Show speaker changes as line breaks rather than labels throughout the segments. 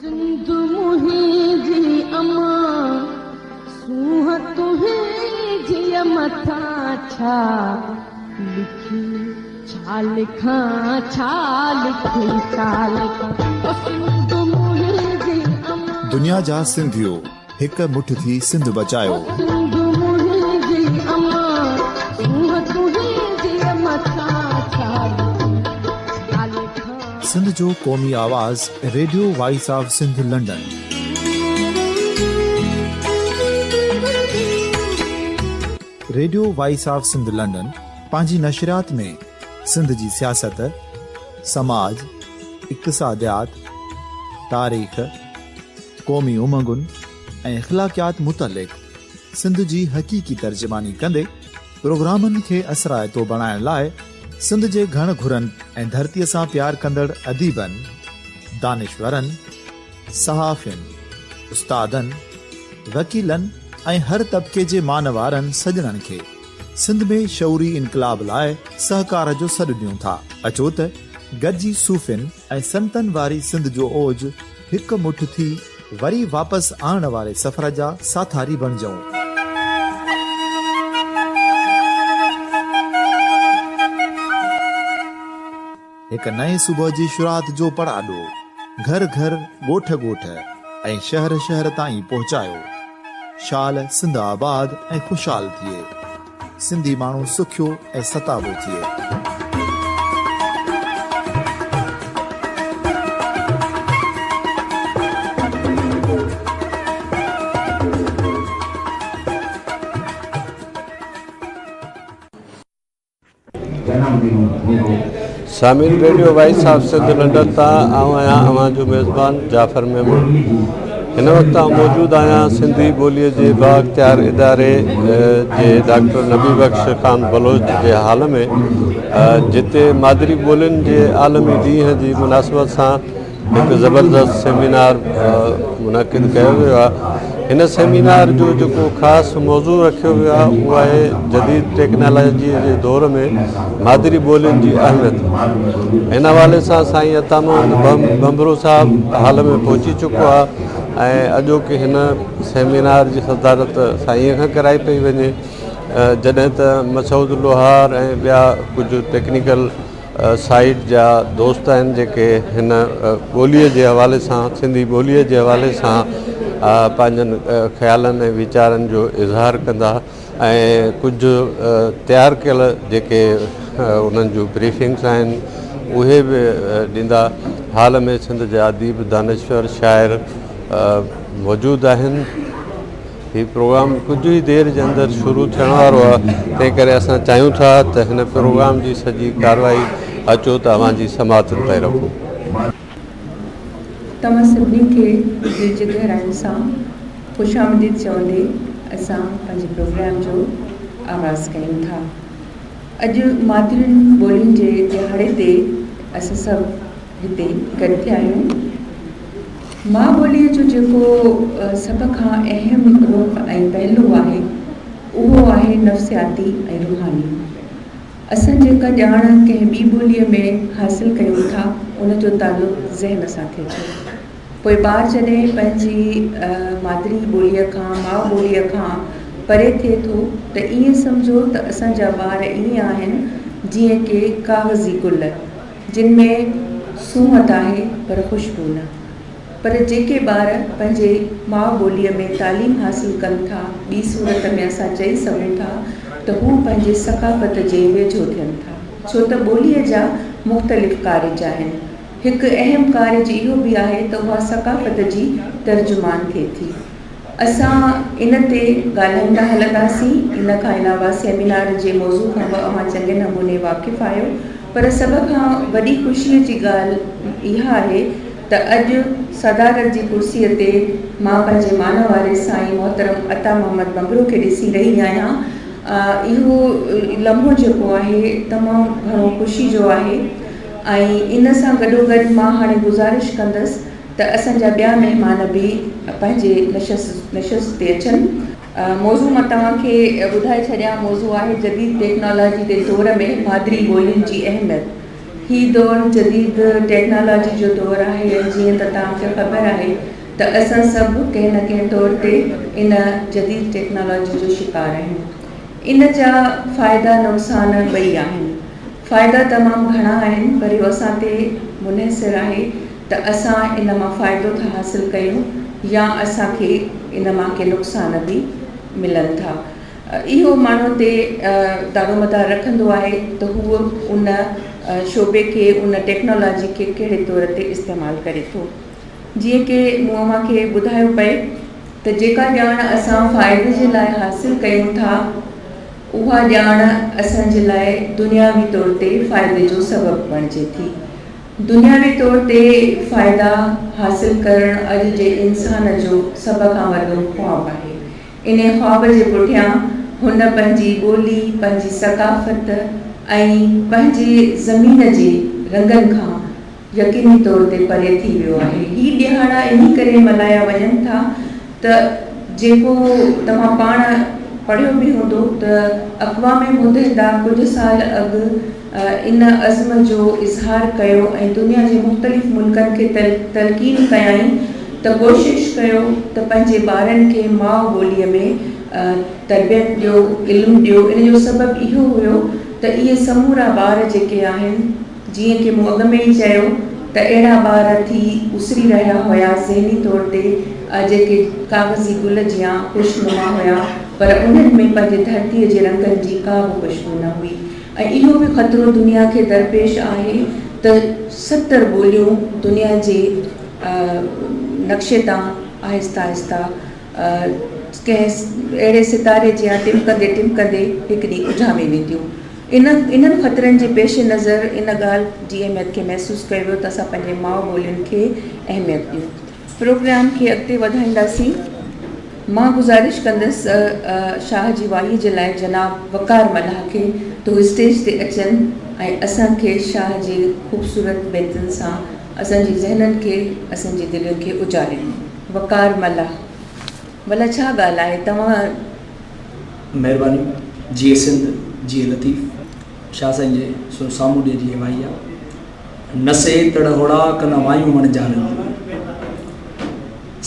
सिंध मुहिंजी अमा सूह तुंहिंजी मथा छा लिखी छा लिखां छा लिखी छा लिखां सिंध मुहिंजी अमा
दुनिया जा सिंधियो हिक मुठ थी सिंध बचायो
सिंध मुहिंजी अमा सूह तुंहिंजी मथा छा
सिंध जो क़ौमी आवाज़ radio voice of Sindh London. Radio voice of Sindh London पंहिंजी नशरियात में सिंध जी सियासत, समाज, इक़्तिसादियात, तारीख़, क़ौमी उमंगुनि ऐं इख़्लाक़ियात मुतलिक़ सिंध जी हक़ीक़ी तर्जुमानी कंदे प्रोग्रामनि खे असराइतो बणाइण लाइ सिंध जे घण घुरनि ऐं धरतीअ सां प्यार कंदड़ अदीबनि, दानिशवरनि, सहाफ़ियुनि, उस्तादनि, वकीलनि ऐं हर तबिके जे मानवारनि सजणनि खे सिंध में शऊरी इनक़लाब लाइ सहकार जो सॾु ॾियूं था। अचो त गॾिजी सूफ़ियुनि ऐं संतनि वारी सिंध जो ओज हिकु मुठ थी वरी वापसि आणण वारे सफ़र जा साथारी बणिजऊं। एक नए सुबह जी शुरुआत जो पड़ाडो घर घर ॻोठ ॻोठ ऐं शहर शहर ताईं पहुचायो। शाल सिंध आबाद ऐं खुशहाल थिए, सिंधी माण्हू सुखियो ऐं सताबो थिए।
सामिल radio voice of Sindh London तां आवां जो मेज़बान जाफ़र मेमन। हिन वक़्तु आउं मौजूदु आहियां सिंधी ॿोलीअ जे बाइख़्तियार इदारे जे डॉक्टर नबी बख्श ख़ान बलोच जे हाल में, जिते मादरी ॿोलियुनि जे आलमी ॾींहं जी मुनासिबत सां हिकु ज़बरदस्त सेमिनार मुनक़िद कयो वियो आहे। हिन सेमिनार जो जेको ख़ासि मौज़ू रखियो वियो आहे उहो आहे जदीद टेक्नोलॉजीअ जे दौर में मादरी ॿोलियुनि जी अहमियत। हिन हवाले सां साईं अता मोहम्मद बंबरो साहिबु हाल में पहुची चुको आहे ऐं अॼोके हिन सेमिनार जी सदारत साईंअ खां कराई पई वञे, जॾहिं त मसूद लोहार ऐं ॿिया कुझु टेक्निकल साइड जा दोस्त आहिनि जेके हिन ॿोलीअ जे हवाले सां, सिंधी ॿोलीअ जे हवाले सां पंहिंजनि ख़्यालनि ऐं वीचारनि जो इज़हार कंदा ऐं कुझु तयारु कयल जेके उन्हनि जूं ब्रीफिंग्स आहिनि उहे बि ॾींदा। हाल में सिंध जा अदीब, दानिशवर, शाइर मौजूदु आहिनि। हीउ प्रोग्राम कुझु ई देरि जे अंदरि शुरू थियण वारो आहे, तंहिं करे असां चाहियूं था त हिन प्रोग्राम जी सॼी कारवाई अचो त अव्हांजी समात ताईं रखूं।
तव्हां सभिनी खे दिलि जी गहराइयुनि सां ख़ुशि आमदीद चवंदे असां पंहिंजे प्रोग्राम जो आगाज़ कयूं था। अॼु मादरियुनि ॿोलियुनि जे दिहाड़े ते असां सभु हिते गॾु थिया आहियूं। मां ॿोलीअ जो जेको सभ खां अहम रुख़ ऐं पहलू आहे उहो आहे नफ़्सियाती ऐं रूहानी। असां जेका ॼाण कंहिं ॿी ॿोलीअ में हासिलु कयूं था उन जो तालुक़ु ज़हन सां थिए थो। पोइ ॿार जॾहिं पंहिंजी मादरी ॿोलीअ खां, माउ ॿोलीअ खां परे थिए थो त ईअं सम्झो त असांजा ॿार ईअं आहिनि जीअं की काग़ज़ी गुल जिन में सूंहत आहे पर ख़ुशबू न। पर जेके ॿार पंहिंजे माउ ॿोलीअ में तालीम हासिलु कनि था, ॿी सूरत में असां चई सघूं था त हू पंहिंजे सक़ाफ़त जे वेझो थियनि था, छो त ॿोलीअ जा मुख़्तलिफ़ कारज आहिनि। हिकु अहम कारज इहो बि आहे त उहा सक़ाफ़त जी तर्जुमान थिए थी। असां इन ते ॻाल्हाईंदा हलंदासीं। इन खां अलावा सेमिनार जे मौज़ू खां बि अव्हां चङे नमूने वाक़िफ़ु आहियो, पर सभ खां वॾी ख़ुशीअ जी ॻाल्हि इहा आहे त अॼु सदारत जी कुर्सीअ ते मां पंहिंजे मान वारे साईं मोहतरम अता मोहम्मद बंबरो खे ॾिसी रही आहियां। इहो लम्हो जेको आहे तमामु घणो ख़ुशी जो आहे ऐं इन सां गॾोगॾु मां हाणे गुज़ारिश कंदसि त असांजा ॿिया महिमान बि पंहिंजे नशस्त ते अचनि। मौज़ू मां तव्हांखे ॿुधाए छॾियां। मौज़ू आहे जदीद टेक्नोलॉजी जे दौर में मादरी ॿोलियुनि जी अहमियत। ही दौर जदीद टेक्नोलॉजी जो दौर आहे। जीअं त तव्हांखे ख़बर आहे त असां सभु कंहिं न कंहिं तौर ते इन जदीद टेक्नोलॉजी जो शिकार आहियूं। इन जा फ़ाइदा नुक़सान ॿई आहिनि। फ़ाइदा तमामु घणा आहिनि, पर इहो असां ते मुनहसिर आहे त असां इन मां फ़ाइदो था हासिलु कयूं या असांखे इन मां के नुक़सान बि मिलनि था। इहो माण्हुनि ते ॾाढो मदार रखंदो आहे त हूअ उन शोबे खे, उन टेक्नोलॉजी खे कहिड़े तौर ते इस्तेमालु करे थो। जीअं की मूं अव्हांखे ॿुधायो पए त जेका ॼाण असां फ़ाइदे जे लाइ हासिलु कयूं था, उहा ॼाण असांजे लाइ दुनियावी तौर ते फ़ाइदे जो सबबु बणिजे थी। दुनियावी तौर ते फ़ाइदा हासिलु करणु अॼु जे इंसान जो सभ खां वॾो ख़्वाबु आहे। इन ख़्वाब जे पुठियां हुन पंहिंजी ॿोली, पंहिंजी सक़ाफ़त ऐं पंहिंजे ज़मीन जे रंगनि खां यकीनी तौर ते परे थी वियो आहे। ही ॾिहाड़ा इन करे मल्हाया वञनि था त जेको तव्हां पाण पढ़ियो बि हूंदो त अक़वाम मुतहिदा कुझु साल अॻु इन अज़्म जो इज़हार कयो ऐं दुनिया जे मुख़्तलिफ़ मुल्कनि खे तलक़ीन कयाई त कोशिशि कयो त पंहिंजे ॿारनि खे माउ ॿोलीअ में तरबियत ॾियो, इल्मु ॾियो। इन जो सबबु इहो हुयो त इहे समूरा ॿार जेके आहिनि, जीअं की मूं अॻ में ई चयो त अहिड़ा ॿार थी उसरी रहिया हुया ज़हनी तौर ते, जेके कागज़ी गुल जियां ख़ुशनुमा हुया, पर उन्हनि में पंहिंजे धरतीअ जे रंगनि जी का बि ख़ुशबू न हुई। ऐं इहो बि ख़तरो दुनिया खे दरपेश आहे त 70 ॿोलियूं दुनिया जे नक्शे तां आहिस्ता आहिस्ता कंहिं अहिड़े सितारे जियां टिमकंदे टिमकंदे हिकु ॾींहुं उझामे वेंदियूं। इन्हनि ख़तरनि जे पेश नज़र इन ॻाल्हि जी अहमियत खे महसूसु कयो वियो त असां पंहिंजे माउ ॿोलियुनि खे अहमियत ॾियूं। प्रोग्राम खे अॻिते वधाईंदासीं। मां गुज़ारिश कंदसि शाह जी वाहीअ जे लाइ जनाब वकार मल्लाह खे त हू स्टेज ते अचनि ऐं असांखे शाह जे ख़ूबसूरत बेतुनि सां असांजी ज़हननि खे, असांजी दिलयुनि खे उजाड़नि। वकार मल्लाह, भला छा ॻाल्हि आहे? तव्हां
महिरबानी। जीअं सिंध, जीअं लतीफ़, शाह साईं जे साम्हूं ॾे जीअं वाई आहे। नसे तड़ होड़ा कन वायूं वण जान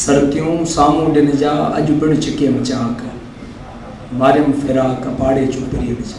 सरतियूं साम्हूं ॾिन जा अॼु पिणु चिके मचाक मारियम फिराक पाड़े चुपड़ीअ विच।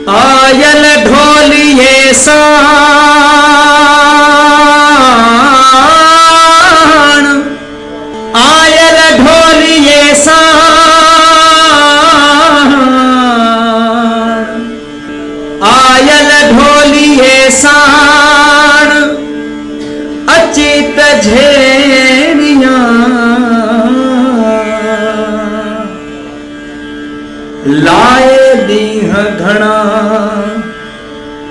आयल ढोलिए साण, आयल ढोलिए साण, आयल ढोलिए साण अची त झेरियां लाए ॾींहं घणा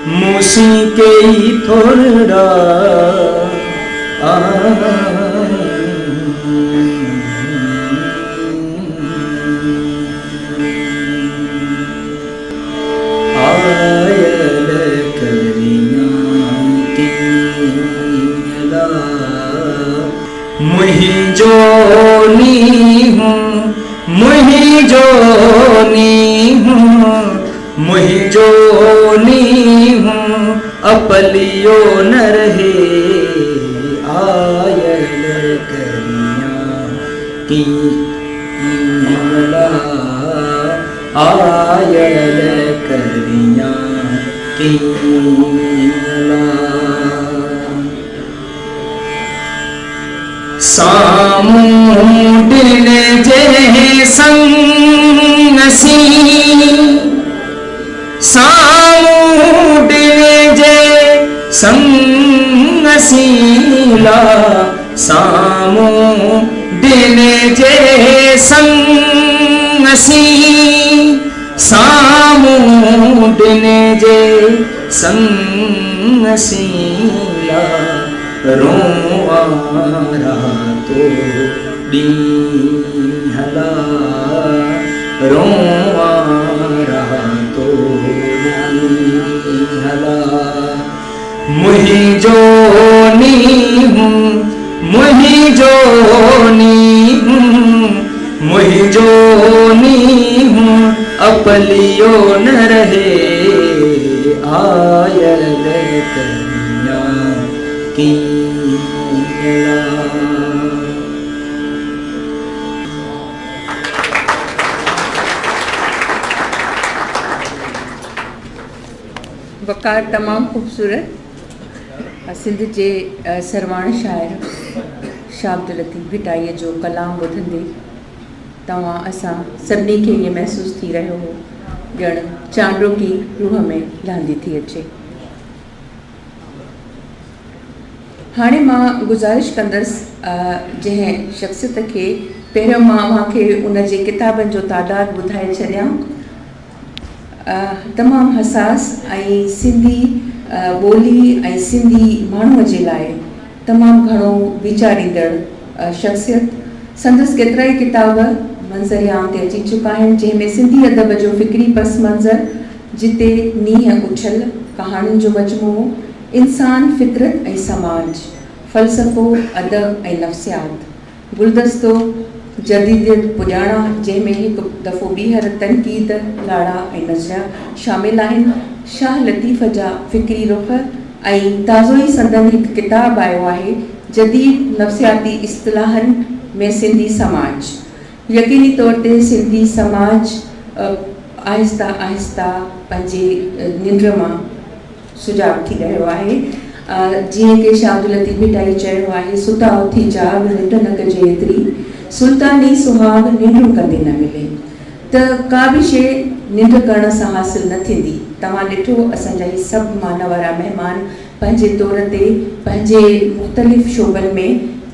मूसी के ही थोड़ा नी हूँ मुहिंजो नी हूँ मुहिंजो नी हूँ अपलियो न रहे आयल करियाँ की आयल करियाँ की सामूडिन जे संगसी सामूडिन जे संगसीला सामूडिन जे संगसी सामूडिन जे संगसीला रोवारा तो डीहला रोवारा तो डीहला मुहिंजो नी हूँ मुहिंजो नी हूँ मुहिंजो नी हूँ अपलियो न रहे आयल करियाँ की
वकार तमाम खूबसूरत सिंध जे सरवाण शाइर शाह अब्दुल लतीफ़ भिटाईअ जो कलाम ॿुधंदे तव्हां असां सभिनी खे इहो महसूसु थी रहियो हो ॼण चांडोकी रूह में लहंदी थी अचे। हाणे मां गुज़ारिश कंदसि जंहिं शख़्सियत खे पहिरियों मूंखे उन जे किताबनि जो तादादु ॿुधाए छॾियां। तमामु हसास ऐं सिंधी ॿोली ऐं सिंधी माण्हूअ जे लाइ तमामु घणो वीचारींदड़ शख़्सियत। संदसि केतिरा ई किताब मंज़रियाम ते अची चुका आहिनि जंहिंमें सिंधी अदब जो फ़िक्री पस मंज़र जिते नींहं उछल कहाणियुनि जो मजमूओ इंसान फितरत ऐं समाज फ़लसफ़ो अदब ऐं नफ़्सियात गुलदस्तो जदीदियत पुॼाणा जंहिंमें हिकु दफ़ो ॿीहर तनक़ीद लाड़ा ऐं नज़रिया शामिल आहिनि। शाह लतीफ़ जा फ़िक्री रुख ऐं ताज़ो ई संदन हिकु किताबु आयो आहे जदीद नफ़्सियाती इस्तिलाहनि में सिंधी समाज। यकीनी तौर ते सिंधी समाज आहिस्ता आहिस्ता पंहिंजे निंड मां सुजाॻ थी रहियो आहे। जीअं कि शाह अब्दुल लतीफ़ भिटाई चयो आहे सुता उथी जाग निंड न कजे एतिरी सुल्तानी सुहाग निंड कंदे न मिले त का बि शइ निंड करण सां हासिल न थींदी। तव्हां ॾिठो असांजा ही सभु मान वारा महिमान पंहिंजे तौर ते पंहिंजे मुख़्तलिफ़ शोबनि में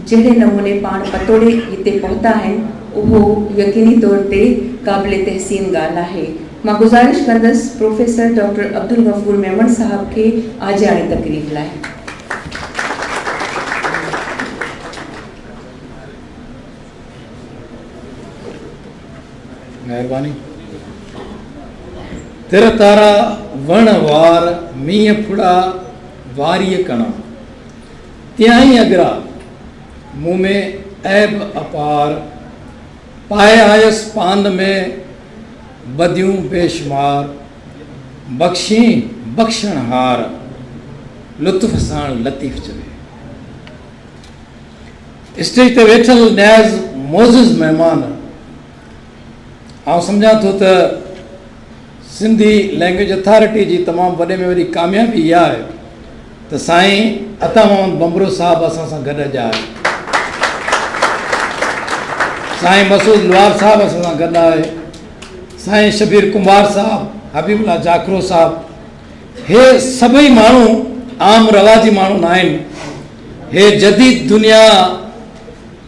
जहिड़े नमूने पाण पतोड़े हिते पहुता आहिनि उहो यकीनी तौर ते क़ाबिल तहसीन ॻाल्हि आहे। मां गुज़ारिश कंदसि प्रोफेसर डॉक्टर अब्दुल गफ़ूर मेमण साहब खे आजियाणी तकरीर लाइ।
महिरबानी। तिर तारा वण वार मींहं फुड़ा वारीअ कणा त्याई अगरा मुँह में ऐब अपार पाए आयसि पांद में बदियूं बेशुमार बख़्शी बख़्शण हार लुत्फ़ साण लतीफ़ चवे। स्टेज ते वेठल न्याज़ मोज़िज़ महिमान सम्झां थो त सिंधी लैंग्वेज अथॉरिटी जी तमामु वॾे में वॾी कामयाबी इहा आहे त साईं अता मोहम्मद बंबरो साहिबु असां सां गॾु अॼु आहे। साईं मसूद लुआर साहिबु असां सां गॾु आहे। साईं शबीर कुंभार साहिबु हबीबुल्ला जाखरो साहिबु हे सभई माण्हू आम रवाजी माण्हू न आहिनि। हे जदीद दुनिया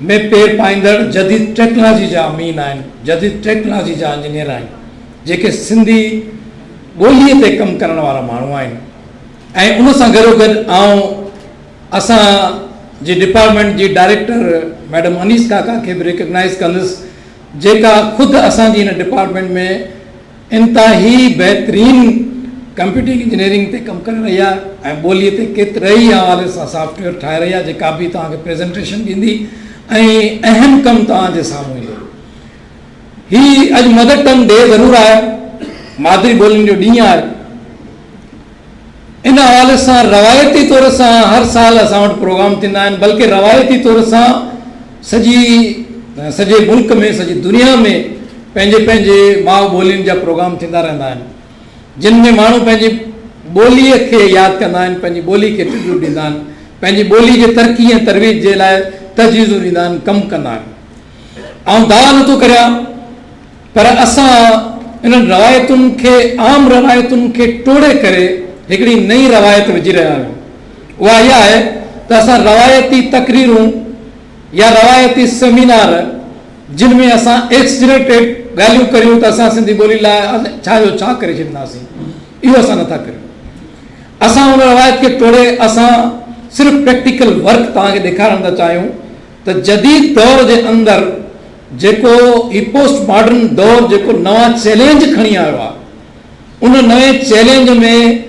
में पेर पाईंदड़ जदीद टेक्नोलॉजी जा अमीन आहिनि जदीद टेक्नोलॉजी जा इंजीनियर आहिनि जेके सिंधी ॿोलीअ ते कमु करण वारा माण्हू आहिनि। ऐं उन सां गॾोगॾु असांजी डिपार्टमेंट जी डायरेक्टर मैडम अनीस काका खे बि रिकग्नाइज़ कंदुसि जेका ख़ुदि असांजी हिन डिपार्टमेंट में इंतिहाई बहितरीन कंप्यूटर इंजीनियरिंग ते कमु करे रही आहे ऐं ॿोलीअ ते केतिरे ई हवाले सां सॉफ्टवेयर ठाहे रही आहे जेका बि तव्हांखे प्रेज़ेंटेशन ॾींदी ऐं अहम कमु तव्हांजे साम्हूं ईंदो। ही अॼु मदर टंग डे ज़रूरु आहे, मादरी ॿोलियुनि जो ॾींहुं आहे। इन हवाले सां रवायती तौर सां हर साल असां वटि प्रोग्राम थींदा आहिनि, बल्कि रवायती तौर सां सॼे मुल्क में, सॼी दुनिया में पंहिंजे पंहिंजे माउ ॿोलियुनि जा प्रोग्राम थींदा रहंदा आहिनि, जिन में माण्हू पंहिंजी ॿोलीअ खे यादि कंदा आहिनि, पंहिंजी ॿोली खे ट्रिब्यूट ॾींदा आहिनि, पंहिंजी ॿोली जे तरक़ी ऐं तरवीज जे लाइ तजवीज़ूं ॾींदा आहिनि, कमु कंदा आहिनि। ऐं दावा नथो करियां, पर असां इन्हनि रवायतुनि खे, आम रवायतुनि खे टोड़े करे हिकिड़ी नई रवायत विझी रहिया आहियूं। उहा इहा आहे त असां रवायती तकरीरूं या रवायती सेमिनार जिन में असां एक्सजरेटेड ॻाल्हियूं करियूं त असां सिंधी ॿोली लाइ छा जो छा करे छॾींदासीं, इहो असां नथा करियूं। असां उन रवायत खे टोड़े असां सिर्फ़ु प्रैक्टिकल वर्क तव्हांखे ॾेखारण था चाहियूं त जदीद दौर जे अंदरि जेको ही पोस्ट मॉडर्न दौर जेको नवां चैलेंज खणी आयो आहे, उन नए चैलेंज में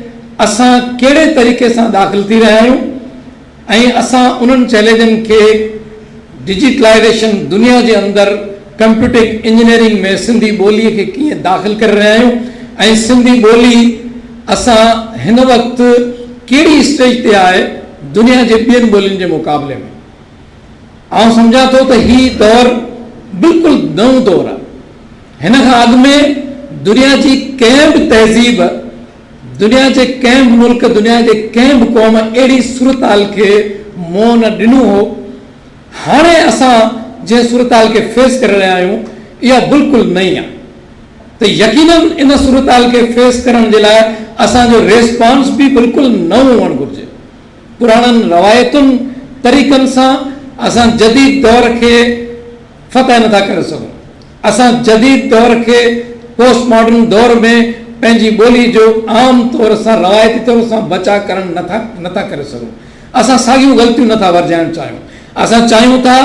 असां कहिड़े तरीक़े सां दाख़िल थी रहिया आहियूं ऐं असां उन्हनि चैलेंजनि खे डिजिटलाइज़ेशन दुनिया जे अंदरि कंप्यूटर इंजीनियरिंग में सिंधी ॿोलीअ खे कीअं दाख़िल करे रहिया आहियूं ऐं सिंधी ॿोली असां हिन वक़्तु कहिड़ी स्टेज ते आहे दुनिया जे ॿियनि ॿोलियुनि जे मुक़ाबले में। आउं सम्झां थो त ही दौर बिल्कुलु नओं दौर आहे। हिन खां अॻु में दुनिया जी कंहिं बि तहज़ीब, दुनिया जे कंहिं बि मुल्क, दुनिया जे कंहिं बि क़ौम अहिड़ी सूरताल खे मोह न ॾिनो हो। हाणे असां जंहिं सूरताल खे फेस करे रहिया आहियूं इहा बिल्कुलु नई आहे। त यकीनन इन सूरताल खे फेस करण जे लाइ असांजो रेस्पॉन्स बि बिल्कुलु नओं हुअणु घुरिजे। पुराणनि रवायतुनि तरीक़नि सां असां जदीद दौर खे फतह नथा करे सघूं। असां जदीद दौर खे पोस्ट मॉडर्न दौर में पंहिंजी ॿोली जो आम तौर सां रवायती तौर सां बचा करण नथा करे सघूं। असां साॻियूं ग़लतियूं नथा वर्जाइणु चाहियूं। असां चाहियूं था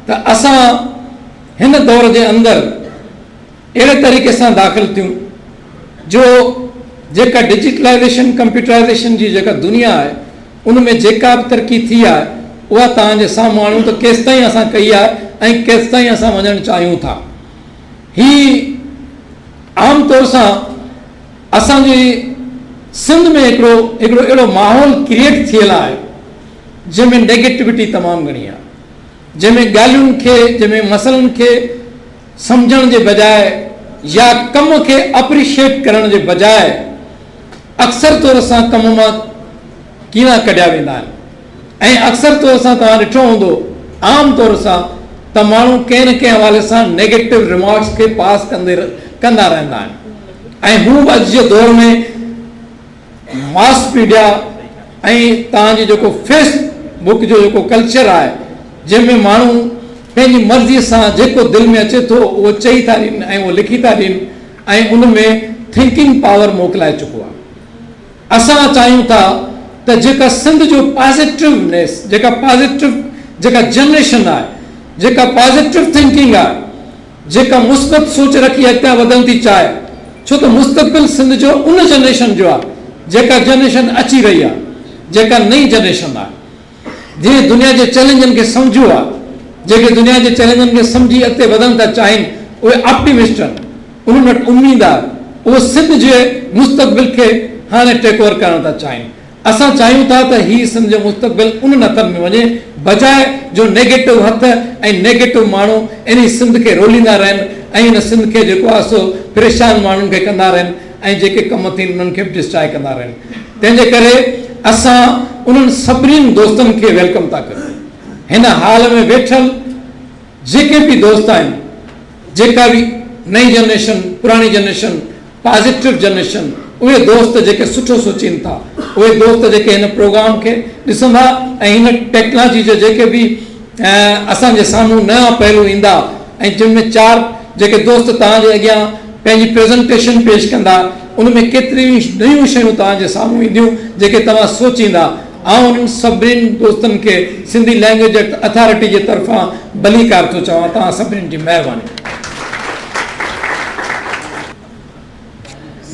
त असां हिन दौर जे अंदरि अहिड़े तरीक़े सां दाख़िल थियूं जो जेका डिजिटलाइज़ेशन, कंप्यूटराइज़ेशन जी जेका दुनिया आहे उन में जेका बि तरक़ी थी आहे उहा तव्हांजे साम्हूं आणूं त केसि ताईं असां कई आहे ऐं केसि ताईं असां वञणु चाहियूं था। ही आम तौर सां असांजी सिंध में हिकिड़ो अहिड़ो माहौल क्रिएट थियल आहे जंहिंमें नेगेटिविटी तमामु घणी आहे, जंहिंमें ॻाल्हियुनि खे, जंहिंमें मसइलनि खे सम्झण जे बजाए या कम खे अप्रिशिएट करण जे बजाए अक्सर तौर सां कम मां कीड़ा कढिया वेंदा आहिनि। ऐं अक्सर तौर सां तव्हां ॾिठो हूंदो आम तौर सां त माण्हू कंहिं न कंहिं हवाले सां नेगेटिव रिमार्क्स खे पास कंदा रहंदा आहिनि। ऐं हू अॼु जे दौर में मास मीडिया ऐं तव्हांजी जेको फेसबुक जो जेको कल्चर आहे जंहिंमें माण्हू पंहिंजी मर्ज़ीअ सां जेको दिलि में अचे थो उहो चई था ॾियनि ऐं उहो लिखी था ॾियनि ऐं उन में थिंकिंग पावर मोकिलाए चुको आहे। असां चाहियूं था त जेका सिंध जो पॉज़िटिवनेस, जेका जनरेशन आहे, जेका पॉज़िटिव थिंकिंग आहे, जेका मुस्बत सोच रखी अॻियां वधण थी चाहे, छो त मुस्तक़बिल सिंध जो उन जनरेशन जो आहे जेका जनरेशन अची रही आहे, जेका नई जनरेशन आहे, जंहिं दुनिया जे चैलेंजनि खे सम्झो आहे, जेके दुनिया जे चैलेंजनि खे सम्झी अॻिते वधण था चाहिनि, उहे ऑप्टिमिस्ट आहिनि, उन्हनि वटि उमेद आहे, उहे सिंध जे मुस्तक़बिल खे हाणे टेक ओवर करण था चाहिनि। असां चाहियूं था त ही सिंध जो मुस्तक़बिल उन हथनि में वञे बजाए जो नेगेटिव हथ ऐं नेगेटिव माण्हू इन सिंध खे रोलींदा रहनि ऐं इन सिंध खे जेको आहे सो परेशान माण्हुनि खे कंदा रहनि ऐं जेके कम थियनि उन्हनि खे बि डिस्ट्राय कंदा रहनि। तंहिंजे करे असां उन्हनि सभिनीनि दोस्तनि खे वेलकम था कयूं। हिन हाल में वेठल जेके बि दोस्त आहिनि, जेका बि नई जनरेशन, पुराणी जनरेशन, पॉज़िटिव जनरेशन, उहे दोस्त जेके सुठो सोचीनि था, उहे दोस्त जेके हिन प्रोग्राम खे ॾिसंदा ऐं हिन टेक्नोलॉजी जा जेके बि असांजे साम्हूं नया पहलू ईंदा ऐं जिनमें 4 जेके दोस्त तव्हांजे अॻियां पंहिंजी प्रेज़ेंटेशन पेश कंदा, उन में केतिरियूं नयूं शयूं तव्हांजे साम्हूं ईंदियूं जेके तव्हां सोचींदा। ऐं उन्हनि सभिनीनि दोस्तनि खे सिंधी लैंग्वेज अथॉरिटी जे तरफ़ां भलीकार थो चवां। तव्हां सभिनीनि जी महिरबानी।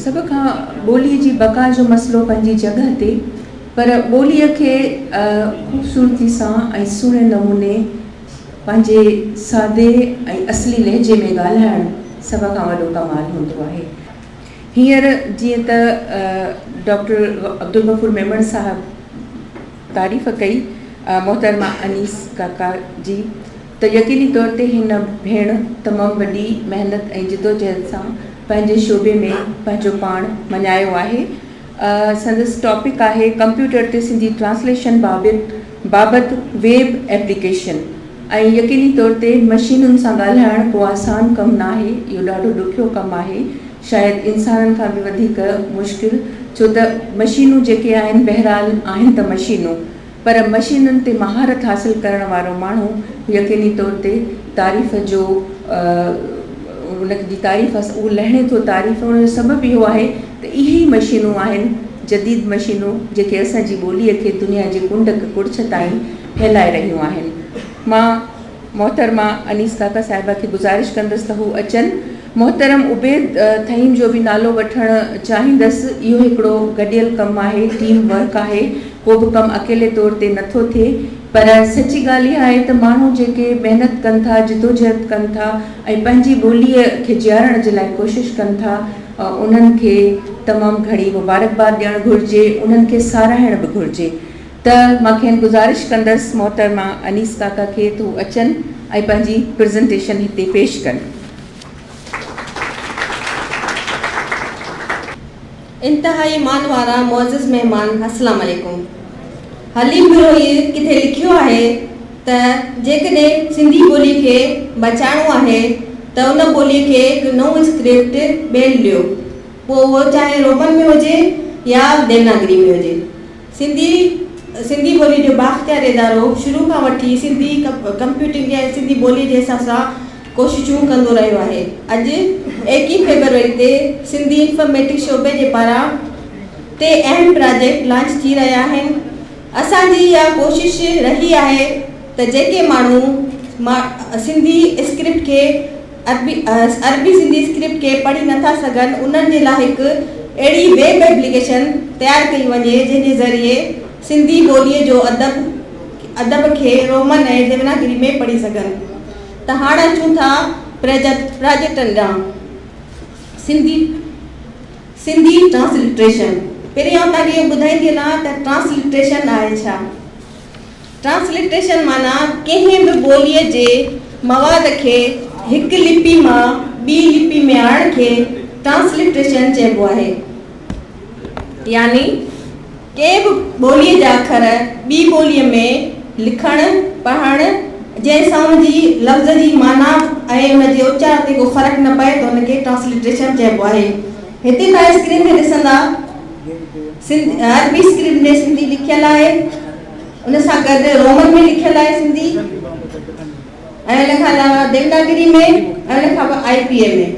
सभ खां ॿोलीअ जी बका जो मसइलो पंहिंजी जॻह ते, पर ॿोलीअ खे ख़ूबसूरती सां ऐं सुहिणे नमूने पंहिंजे सादे ऐं असली लहजे में ॻाल्हाइणु सभ खां वॾो कमाल हूंदो आहे। हींअर जीअं त डॉक्टर अब्दुल गफूर मेमण साहब तारीफ़ कई मोहतरमा अनीस काका जी, त यकीनी तौर ते हिन भेण तमामु वॾी महिनत ऐं जिदोजहद सां पंहिंजे शोबे में पंहिंजो पाण मञायो आहे। संदसि टॉपिक आहे कंप्यूटर ते सिंधी ट्रांसलेशन बाबति वेब एप्लीकेशन। ऐं यकीनी तौर ते मशीनुनि सां ॻाल्हाइणु को आसान कमु न आहे, इहो ॾाढो ॾुखियो कमु आहे, शायदि इंसाननि खां बि वधीक मुश्किल, छो त मशीनूं जेके आहिनि बहरहाल आहिनि त मशीनूं, पर मशीनुनि ते महारत हासिलु करण वारो माण्हू यकीनी तौर ते तारीफ़ जो उनजी तारीफ़ उहो लहणे थो तारीफ़, उनजो सबबु इहो आहे त इहे ई मशीनूं आहिनि जदीद मशीनूं जेके असांजी ॿोलीअ खे दुनिया जे कुंड कुड़छ ताईं फैलाए रहियूं आहिनि। मां मोहतरमा अनीस काका साहिबा खे गुज़ारिश कंदसि त हू अचनि। मोहतरम उबैद थईम जो बि नालो वठणु चाहींदसि। इहो हिकिड़ो गॾियल कमु आहे, टीम वर्क आहे, को बि कमु अकेले तौर ते नथो थिए, पर सची ॻाल्हि इहा आहे त माण्हू जेके महिनत कनि था, जिदोजहद कनि था ऐं पंहिंजी ॿोलीअ खे जीआरण जे लाइ कोशिशि कनि था, उन्हनि खे तमामु घणी मुबारकबाद ॾियणु घुरिजे, उन्हनि खे साराहिण बि घुरिजे। त मां खेनि गुज़ारिश कंदसि मोहतरमा अनीस काका खे तू अचनि ऐं पंहिंजी प्रेज़ेंटेशन हिते पेश कनि।
इंतहाई मान वारा मुअज़्ज़ज़ महिमान, अस्सलाम वालेकुम। हलीम बिरोही किथे लिखियो आहे त जेकॾहिं सिंधी ॿोली खे बचाइणो आहे त उन ॿोलीअ खे हिकु नओं स्क्रिप्ट ॿेल ॾियो, पोइ उहो चाहे रोमन में हुजे या देवनागरी में हुजे। सिंधी ॿोली जो बाख़्तियार इदारो शुरू खां वठी सिंधी कंप्यूटिंग या सिंधी ॿोलीअ जे हिसाब सां कोशिशूं कंदो रहियो आहे। अॼु 21 फरवरी ते सिंधी इंफॉर्मेटिक्स शोबे जे पारां 3 अहम प्रोजेक्ट लॉन्च थी रहिया आहिनि। असांजी इहा कोशिश रही आहे त जेके माण्हू सिंधी स्क्रिप्ट खे अरबी सिंधी स्क्रिप्ट खे पढ़ी नथा सघनि, उन्हनि जे लाइ हिकु अहिड़ी वेब एप्लीकेशन तयारु कई वञे जंहिंजे ज़रिए सिंधी ॿोलीअ जो अदब खे रोमन ऐं देवनागरी में पढ़ी सघनि। त हाणे अचूं था प्रोजेक्टनि ॾांहुं। सिंधी ट्रांसलिट्रेशन। पहिरीं आउं तव्हांखे इहो ॿुधाईंदी हलां त ट्रांसलिट्रेशन आहे छा। ट्रांसलिट्रेशन माना कंहिं बि ॿोलीअ जे मवाद खे हिकु लिपि मां ॿी लिपि में आणण खे ट्रांसलिट्रेशन चइबो आहे। यानी कंहिं बि ॿोलीअ जा अखर ॿी ॿोलीअ में लिखणु पढ़णु जंहिंसां उनजी लफ़्ज़ जी माना ऐं उनजे उच्चारण ते को फ़र्क़ु न पए त उनखे ट्रांसलिट्रेशन चइबो आहे। हिते तव्हां स्क्रीन ते ॾिसंदा अरबी स्क्रिप्ट में सिंधी लिखियलु आहे, उन सां गॾु रोमन में लिखियलु आहे सिंधी, ऐं उन खां अलावा देवनागरी में ऐं उन खां पोइ IPA में।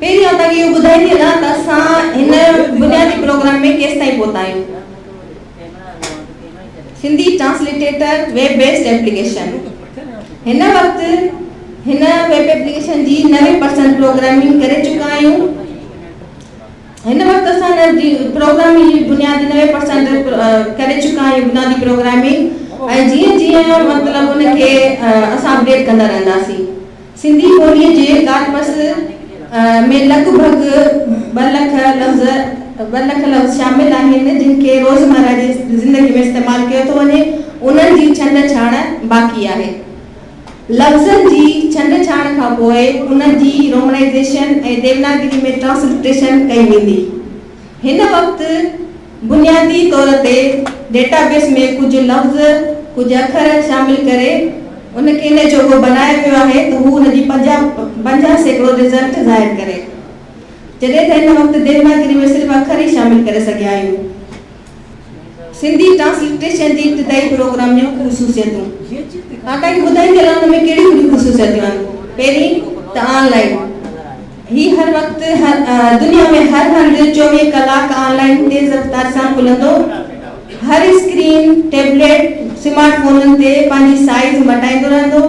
पहिरीं आउं तव्हांखे इहो ॿुधाईंदी हलां त असां हिन बुनियादी प्रोग्राम में केसि ताईं पहुता आहियूं। Sindhi translator web based application. हिन वक़्तु हिन वेब एप्लीकेशन जी 90% प्रोग्रामिंग करे चुका आहियूं। हिन वक़्तु असां प्रोग्रामिंग जी बुनियादी 90% करे चुका आहियूं बुनियादी प्रोग्रामिंग, ऐं जीअं जीअं मतिलबु उनखे असां अपडेट कंदा रहंदासीं। सिंधी ॿोलीअ जे कार्पस में लॻभॻि 2 लख लफ़्ज़ शामिल आहिनि जिनखे रोज़मर्रा जी ज़िंदगी में इस्तेमालु कयो थो वञे। उन्हनि जी छंड छाण बाक़ी आहे। लफ़्ज़नि जी छंड छाण खां पोइ उन्हनि जी रोमनाइज़ेशन ऐं देवनागरी में ट्रांसलिट्रेशन कई वेंदी। हिन वक़्तु बुनियादी तौर ते डेटाबेस में कुझु लफ़्ज़ कुझु अखर शामिलु करे उनखे इन जोॻो बनायो वियो आहे त हू हुनजी 50% रिज़ल्ट ज़ाहिर करे, जॾहिं त हिन वक़्तु देवनागरी में सिर्फ़ु अखर ई शामिलु करे सघिया आहियूं। सिंधी ट्रांसलिट्रेशन जी इब्तिदाई प्रोग्राम जूं ख़ुसूसियतूं तव्हांखे ॿुधाईंदी हलां हुन में कहिड़ियूं कहिड़ियूं ख़ुसूसियतूं आहिनि। पहिरीं त ऑनलाइन, ही हर वक़्तु दुनिया में हर हंधि 24 कलाक ऑनलाइन तेज़ रफ़्तार सां खुलंदो। हर स्क्रीन टैबलेट स्मार्टफोननि ते पंहिंजी साइज़ मटाईंदो रहंदो।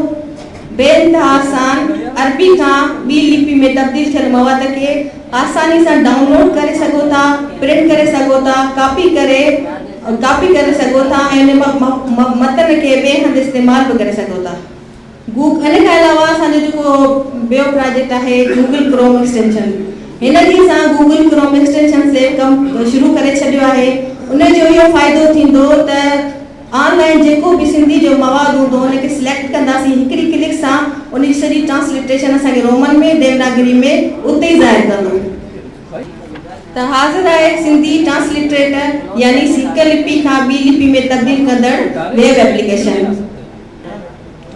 बेइंतहा आसान अरबी खां ॿी लिपि में तब्दील थियल मवाद खे आसानी सां डाउनलोड करे सघो था, प्रिंट करे सघो था, कॉपी करे कॉपी करे सघो था ऐं मतन खे ॿिए हंधि इस्तेमालु बि करे सघो था। इन खां अलावा असांजो जेको ॿियो प्रोजेक्ट आहे गूगल क्रोम एक्सटेंशन, हिन ॾींहुं असां गूगल क्रोम एक्सटेंशन से कमु शुरू करे छॾियो आहे। उनजो इहो फ़ाइदो थींदो त ऑनलाइन जेको बि सिंधी जो मवादु हूंदो उनखे सिलेक्ट कंदासीं, हिकिड़ी क्लिक सां उनजी सॼी ट्रांसलेशन असांखे रोमन में देवनागरी में उते ई ज़ाहिर कंदो। त हाज़िर आहे सिंधी ट्रांसलिटरेटर यानी हिक लिपि खां ॿी लिपि में तब्दील कंदड़ वेब एप्लीकेशन।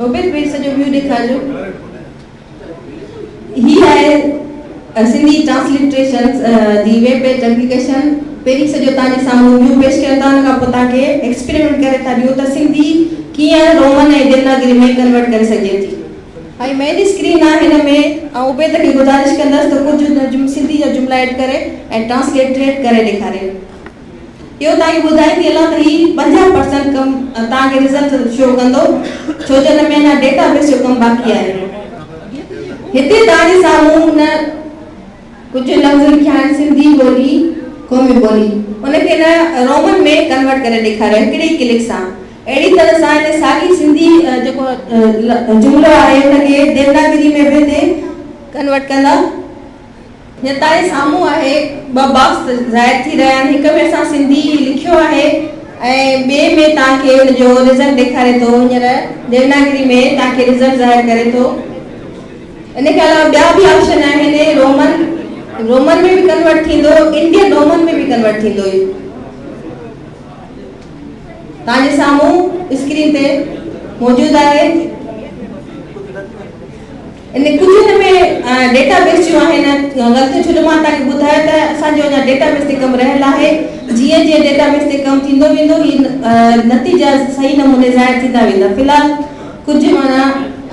उबेद भाई सॼो व्यू ॾेखारिजो। ही आहे सिंधी ट्रांसलिटरेशन जी वेब पेज एप्लीकेशन। पहिरीं सॼो तव्हांजे साम्हूं व्यू पेश कयो था, उन खां पोइ तव्हांखे एक्सपेरिमेंट करे था ॾियूं त सिंधी कीअं रोमन ऐं देवनागरी में कन्वर्ट करे सघे थी। भाई मेरी स्क्रीन आहे हिन में, ऐं उबेद खे गुज़ारिश कंदसि त कुझु सिंधी जा जुमला एड करे ऐं ट्रांसलेटरेट करे ॾेखारे। इहो तव्हांखे ॿुधाईंदी हलां त हीउ 50% कमु तव्हांखे रिज़ल्ट शो कंदो, छो जो हिन में अञा डेटाबेस जो कमु बाक़ी आहे। हिते तव्हांजे साम्हूं न कुझु लफ़्ज़ लिखिया आहिनि सिंधी ॿोली क़ौमी ॿोली, उनखे न रोमन में कन्वर्ट करे ॾेखारियो हिकिड़ी क्लिक सां। अहिड़ी तरह सां हिन साॻी सिंधी जेको जुमिलो आहे उनखे देवनागरी में बि हिते कन्वर्ट कंदा। हीअं तव्हांजे साम्हूं आहे 2 बॉक्स ज़ाहिर थी रहिया आहिनि, हिक में असां सिंधी लिखियो आहे ऐं ॿिए में तव्हांखे हुनजो रिज़ल्ट ॾेखारे थो। हींअर देवनागरी में तव्हांखे रिज़ल्ट ज़ाहिर करे थो। इन खां अलावा ॿिया बि ऑप्शन आहिनि, रोमन में बि कन्वर्ट थींदो, इंडियन रोमन में बि कन्वर्ट थींदो। तव्हांजे साम्हूं स्क्रीन ते मौजूदु आहे। इन कुझु हिन में डेटाबेस जूं आहिनि ग़लतियूं, छो जो मां तव्हांखे ॿुधायो त असांजो अञा डेटाबेस ते कमु रहियल आहे। जीअं जीअं डेटाबेस ते कमु थींदो वेंदो ही नतीजा सही नमूने ज़ाहिर थींदा वेंदा। फ़िलहाल कुझु माना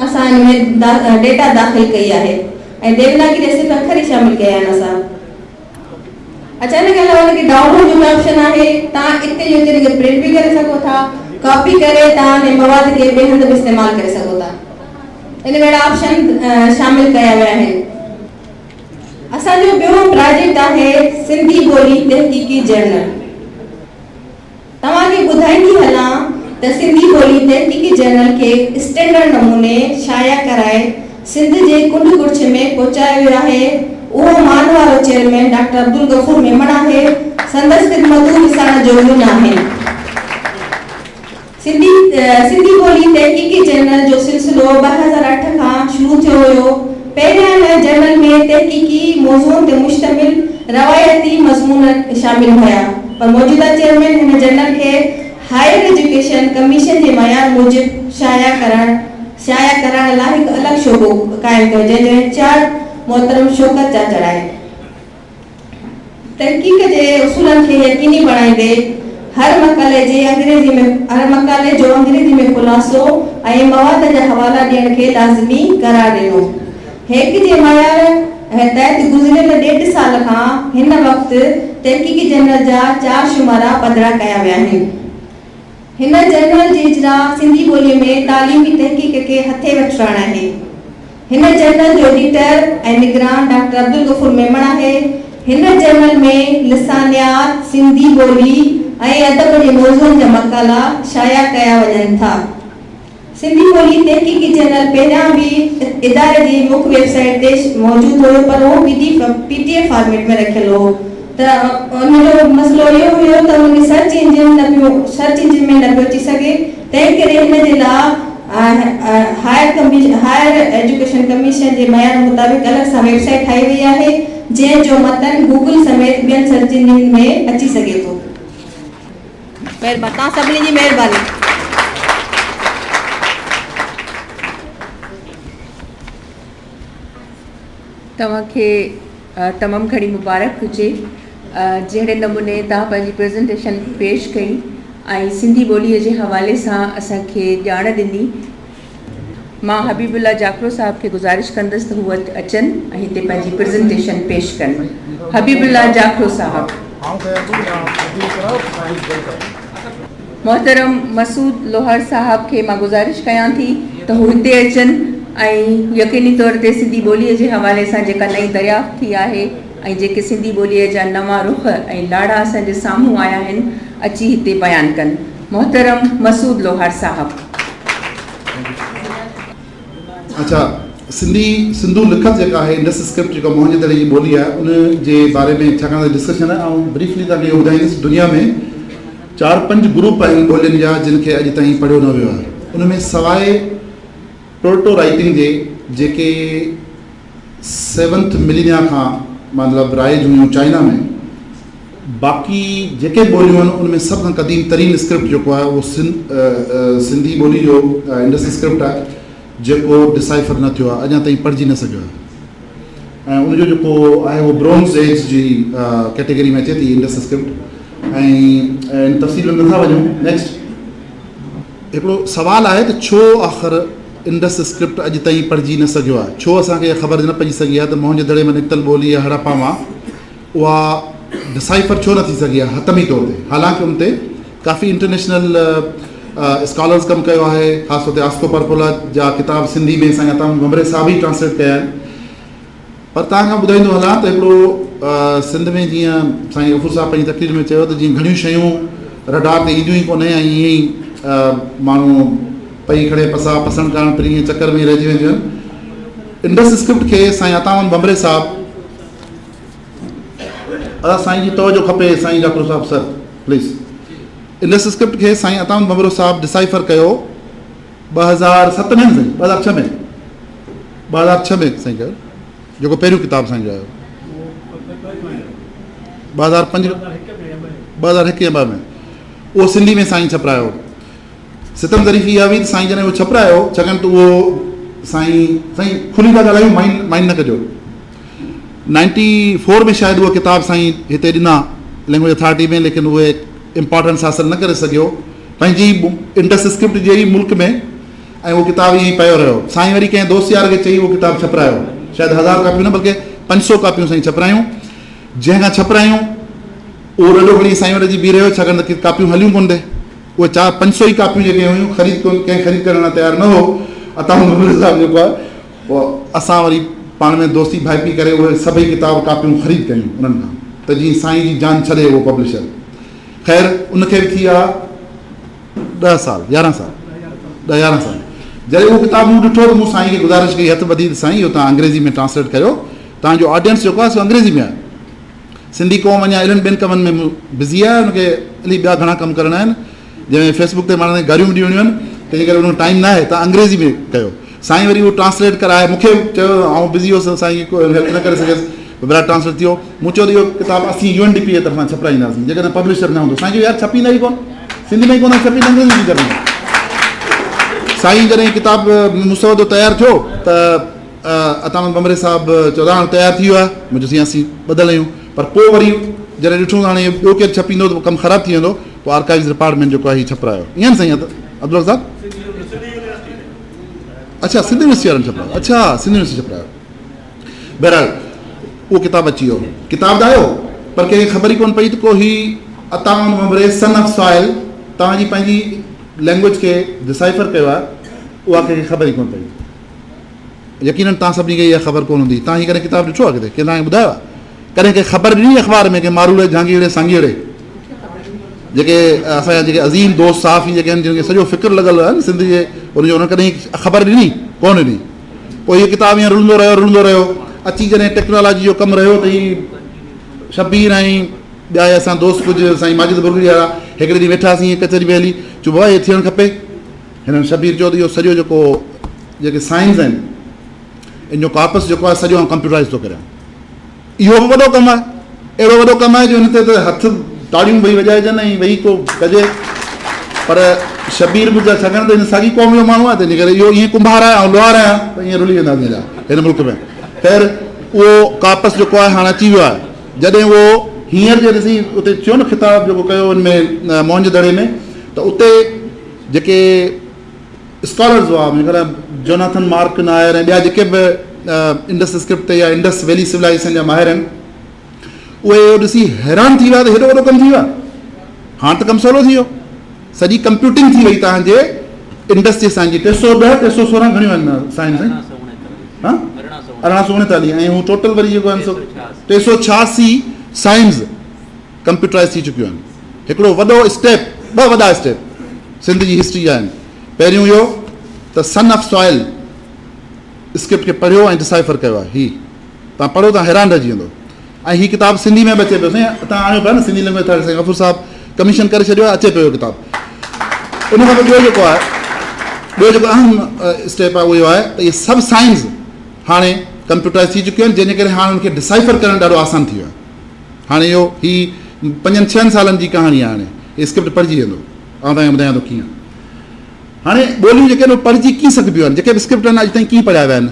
असां हिन में डेटा दाख़िल कई आहे ऐं देवनागरी सिर्फ़ अखर ई शामिल कया आहिनि असां। अच्छा, हिन खां अलावा हिनखे डाउनलोड जो ऑप्शन आहे। तव्हां हिते जो हिनखे प्रिंट बि करे सघो था, कॉपी करे तव्हां हिन मवाद खे ॿिए हंधि बि इस्तेमालु करे सघो था। इन में अहिड़ा ऑप्शन शामिल कया विया आहिनि। असांजो ॿियो प्रोजेक्ट आहे सिंधी ॿोली तहक़ीक़ी जर्नल। तव्हांखे ॿुधाईंदी हलां त सिंधी ॿोली तहक़ीक़ी जर्नल खे स्टैंडर्ड नमूने शाया कराए सिंध जे कुंड कुर्छ में पहुचायो वियो आहे। उहो मान वारो चेयरमैन डॉक्टर अब्दुल गफूर मेमण आहे। संदसि ख़िदमतूं ॾिसण जोॻियूं आहिनि। सिंधी ॿोली तहक़ीक़ी जर्नल जो सिलसिलो 2008 खां शुरू थियो हुयो। पहिरियां हिन जर्नल में तहक़ीक़ी मौज़ूअनि ते मुश्तमिल रवायती मज़मून शामिल हुया, पर मौजूदा चेयरमैन हिन जर्नल खे हायर एजुकेशन कमीशन जे मयार मूजिब शाया करण लाइ हिकु अलॻि शोबो क़ाइमु कयो, जंहिंजो इंचार्ज मोहतरम शौकत चाचड़ आहे। तहक़ीक़ जे उसूलनि खे यकीनी बणाईंदे हर मकाले जो अंग्रेज़ी में ख़ुलासो ऐं मवाद जा हवाला ॾियण खे लाज़मी करार ॾिनो। हेक जे मयार तहत गुज़िरियल 1.5 साल खां हिन वक़्तु तहक़ीक़ी जर्नल जा 4 शुमारा पधिरा कया विया आहिनि। हिन जर्नल जी इजरा सिंधी ॿोलीअ में तालीमी तहक़ीक़ खे हथे वठणु आहे। हिन जर्नल जो एडिटर ऐं निगरान डॉक्टर अब्दुल गफूर मेमण आहे। हिन जर्नल में लिसानियात, सिंधी ॿोली ऐं अदब जे मौज़ूअनि जा मक़ाला शाया कया वञनि था। सिंधी ॿोली तहक़ीक़ी जर्नल पहिरियां बि इदारे जी मुख्य वेबसाइट ते मौजूदु हुयो, पर उहो PDF फॉर्मेट में रखियलु हो। त उनजो मसइलो इहो हुयो त उनखे सर्च इंजन में न पियो अची सघे। तंहिं करे हिन जे लाइ हायर एजुकेशन कमीशन जे मयार मुताबिक़ अलॻि सां वेबसाइट ठाही वई आहे, जंहिंजो मतन गूगल समेत ॿियनि सर्च इंजन में अची सघे थो। तव्हां सभिनी जी महिरबानी।
तव्हांखे तमामु घणी मुबारक हुजे। जहिड़े नमूने तव्हां पंहिंजी प्रेज़ेंटेशन पेश कई ऐं सिंधी ॿोलीअ जे हवाले सां असांखे ॼाण ॾिनी। मां हबीबुल्ला जाखरो साहब खे गुज़ारिश कंदसि त हूअ अचनि ऐं हिते पंहिंजी प्रेज़ेंटेशन पेश कनि। हबीबुल्ला जाखरो साहब। मोहतरम मसूद लोहर साहब खे मां गुज़ारिश कयां थी त हू हिते अचनि ऐं यकीनी तौर ते सिंधी ॿोलीअ जे हवाले सां जेका नई दरियाफ़्त थी आहे ऐं जेके सिंधी ॿोलीअ जा नवां रुख़ ऐं लाड़ा असांजे साम्हूं आया आहिनि, अची हिते बयानु कनि। मोहतरम मसूद लोहार साहब।
अच्छा, सिंधू लिखत जेका आहे इंडस स्क्रिप्ट जेका मोहन दड़े जी ॿोली आहे उन जे बारे में छाकाणि त डिस्कशन आहे ऐं ब्रीफली तव्हांखे इहो ॿुधाईंदुसि। दुनिया में 4-5 ग्रुप आहिनि ॿोलियुनि जा जिन खे अॼु ताईं पढ़ियो न वियो आहे। उन में सवाइ प्रोटो राइटिंग जे जेके 7th मिलेनिया खां मतिलबु राइज हुयूं चाइना में, बाक़ी जेके ॿोलियूं आहिनि उन में सभ खां क़दीम तरीन स्क्रिप्ट जेको आहे उहो सिंधी ॿोली जो इंडस स्क्रिप्ट आहे जेको डिसाइफर न थियो आहे, अञा ताईं पढ़िजी न सघियो आहे। ऐं उनजो जेको आहे उहो ब्रोंज़ एज जी कैटेगरी में अचे थी इंडस स्क्रिप्ट। ऐं इन तफ़सील में नथा वञूं। नेक्स्ट हिकिड़ो सुवालु आहे त छो आख़िर इंडस स्क्रिप्ट अॼु ताईं पढ़िजी न सघियो आहे, छो असांखे ख़बर न पइजी सघी आहे त मोहन जे दड़े में निकितल ॿोली आहे हड़प्पा मां उहा डिसाइफर छो न थी सघी आहे हतमी तौर ते। हालांकि उन ते काफ़ी इंटरनेशनल स्कॉलर्स कमु कयो आहे, ख़ासि तौर ते आस्को परपोला जा किताब सिंधी में साईं अता बमरे साहब ई ट्रांसलेट कया आहिनि। पर तव्हांखां ॿुधाईंदो हलां त हिकिड़ो सिंध में जीअं साईं गफूर साहब पंहिंजी तकरीर में चयो त जीअं घणियूं शयूं रडार ते ईंदियूं ई कोन्हे ऐं ईअं ई माण्हू पई खड़े पसंदि करणु पिरी ईअं चकर में रहिजी वेंदियूं आहिनि। इंडस स्क्रिप्ट खे साईं अता बमरे साहब, साईं जी तवजो खपे साईं डॉक्टर साहब सर प्लीज़। इंडस स्क्रिप्ट खे साईं अता बमरो साहब डिसाइफर कयो 2007 में, 2006 में 2006 में साईं कयो, जेको पहिरियों किताब साईं जो आयो 2005 2001 या 2002 में, उहो सिंधी में साईं छपरायो। सितम ज़रीफ़ी इहा हुई त साईं जॾहिं उहो छपरायो, छाकाणि त उहो साईं खुली था ॻाल्हायूं, माइंड न कजो। 94 में शायदि उहा किताब साईं हिते ॾिना लैंग्वेज अथॉरिटी में, लेकिन उहे इम्पोर्टेंस हासिल न करे सघियो पंहिंजी इंडस स्क्रिप्ट जे ई मुल्क में, ऐं उहो किताब ईअं ई पियो रहियो। साईं वरी कंहिं दोस्त यार खे चई उहो किताब छपरायो, शायदि 1000 कापियूं न बल्कि 500 कापियूं साईं छपरायूं। जंहिंखां छपरायूं उहो रॾो खणी साईं वटि जी बीह रहियो, छाकाणि त कापियूं हलियूं कोन थे। उहे 500 ई कापियूं जेके हुयूं कंहिं ख़रीद करण लाइ तयारु न हो। अता साहब जेको आहे उहो असां वरी पाण में दोस्ती भाइपी करे उहे सभई किताब कापियूं ख़रीद कयूं उन्हनि खां, त जीअं साईं जी जान छॾे उहो पब्लिशर। ख़ैर उनखे बि थी विया 10 साल 11 साल 11 साल। जॾहिं उहो किताब मूं ॾिठो त मूं साईं खे गुज़ारिश कई, हथु ॿधी त साईं इहो तव्हां अंग्रेज़ी में ट्रांसलेट कयो, तव्हांजो ऑडियंस जेको आहे सो अंग्रेज़ी में आहे। सिंधी क़ौम अञा इन्हनि ॿियनि कमनि में बिज़ी आहे, उनखे अली ॿिया घणा कमु करणा आहिनि जंहिंमें फेसबुक ते माण्हुनि खे गारियूं ॾियणियूं आहिनि, तंहिंजे करे उनजो टाइम न आहे। तव्हां अंग्रेज़ी में कयो। साईं वरी उहो ट्रांसलेट कराए, मूंखे चयो आउं बिज़ी हुउसि, साईं कोई हेल्प न करे सघियसि, ॿिया ट्रांसलेट थियो। मूं चयो त इहो किताब असीं UNDP जे तरफ़ां छपराईंदासीं, जेकॾहिं पब्लिशर न हूंदो। साईं जो यार छपींदा ई कोन, सिंधी में ई कोन छपींदा, अंग्रेज़ी में करंदा। साईं जॾहिं किताब मुसवदो तयारु थियो त अता बमरे साहब चौधा तयारु थी वियो आहे, मुंहिंजो साईं असीं ॿधल आहियूं। पर पोइ वरी जॾहिं ॾिठो हाणे ॿियो केरु छपींदो त कमु ख़राबु थी वेंदो, पोइ आर्काइव्स डिपार्टमेंट जेको आहे हीउ छपरायो। ईअं न साईं अब्दुल साहब? अच्छा, सिंधी यूनिवर्सिटी वारनि छपरायो। अच्छा, सिंधी यूनिवर्सिटी छपरायो। बहरहाल उहो किताबु अची वियो, किताब त आयो, पर कंहिंखे ख़बर ई कोन पई त को हीउ अता बमरे सन ऑफ सॉइल तव्हांजी पंहिंजी लैंग्वेज खे डिसाइफर कयो आहे, उहा कंहिंखे ख़बर ई कोन पई। यकीननि तव्हां सभिनी खे इहा ख़बर कोन हूंदी। तव्हां हीअ कॾहिं किताबु ॾिठो आहे किथे? कंहिं तव्हांखे ॿुधायो आहे? कॾहिं कंहिं ख़बर ॾिनी अख़बार में, कंहिं मारूड़े जहांगीरे सांगीड़े जेके असांजा जेके अज़ीम दोस्त साफ़ी जेके आहिनि, जिनखे सॼो फ़िक्र लॻल आहे न सिंधी जे, उनजो उन्हनि कॾहिं ख़बर ॾिनी कोन ॾिनी। पोइ हीअ किताबु ईअं रुलंदो रहियो। अची जॾहिं टेक्नोलॉजी जो कमु रहियो त हीअ शबीर ऐं ॿिया असां दोस्त कुझु साईं माजिद बुर्गड़ी वारा हिकिड़े ॾींहुं वेठासीं कचहरी में हली, चइबो आहे इहो थियणु खपे। हिननि शबीर चयो त इहो सॼो जेको जेके साइंस आहिनि, इन जो कॉर्पस जेको आहे सॼो कंप्यूटराइज़ थो करियां। इहो बि वॾो कमु आहे, अहिड़ो वॾो कमु आहे जो हिन ते त हथु ताड़ियूं भई वॼाइजनि ऐं वेही को कजे। पर शबीर बि छाकाणि त हिन साॻी क़ौम जो माण्हू आहे, तंहिंजे करे इहो ईअं कुंभार आहे ऐं लोहार आहियां त ईअं रुली वेंदासीं हिन मुल्क में। ख़ैर उहो कॉर्पस जेको आहे हाणे अची वियो आहे। जॾहिं उहो हींअर जे ॾिसी उते चयो न ख़िताब जेको कयो हिन में मोहन जे दड़े में, त उते जेके स्कॉलर्स हुआ, मुंहिंजे जोनाथन मार्क नायर ऐं ॿिया जेके बि इंडस स्क्रिप्ट ते या इंडस वैली सिविलाइज़ेशन जा माहिर आहिनि, उहे इहो ॾिसी हैरान थी विया त हेॾो वॾो कमु थी वियो आहे। हाणे त कमु सवलो थी वियो, सॼी कंप्यूटिंग थी वई तव्हांजे इंडस जे साइंस जी। 310 316 घणियूं आहिनि साइंस साईं? हा 1839 ऐं हू टोटल वरी जेको आहे 386 साइंस कंप्यूटराइज़ थी चुकियूं आहिनि। हिकिड़ो वॾो स्टेप, 2 वॾा स्टेप सिंध जी हिस्ट्री जा आहिनि। पहिरियों इहो त सन ऑफ सॉइल स्क्रिप्ट खे पढ़ियो ऐं डिसाइफर कयो आहे। ही तव्हां पढ़ो तव्हां हैरान रहिजी वेंदो। ऐं हीअ किताबु सिंधी में बि अचे पियो, तव्हां आणियो पिया न सिंधी लैंग्वेज साईं गफ़ूर साहिबु कमीशन करे छॾियो आहे, अचे पियो किताबु। उन खां पोइ ॿियो जेको अहम स्टेप आहे उहो इहो आहे त इहे सभु साइंस हाणे कंप्यूटराइज़ थी चुकियूं आहिनि, जंहिंजे करे हाणे उनखे डिसाइफर करणु ॾाढो आसानु थी वियो आहे। हाणे इहो 5-6 सालनि जी कहाणी आहे। हाणे इहो स्क्रिप्ट पढ़िजी वेंदो, आउं तव्हांखे ॿुधायां थो कीअं। हाणे ॿोलियूं जेके आहिनि पढ़िजी कीअं सघबियूं आहिनि, जेके बि स्क्रिप्ट आहिनि अॼु ताईं कीअं पढ़िया विया आहिनि।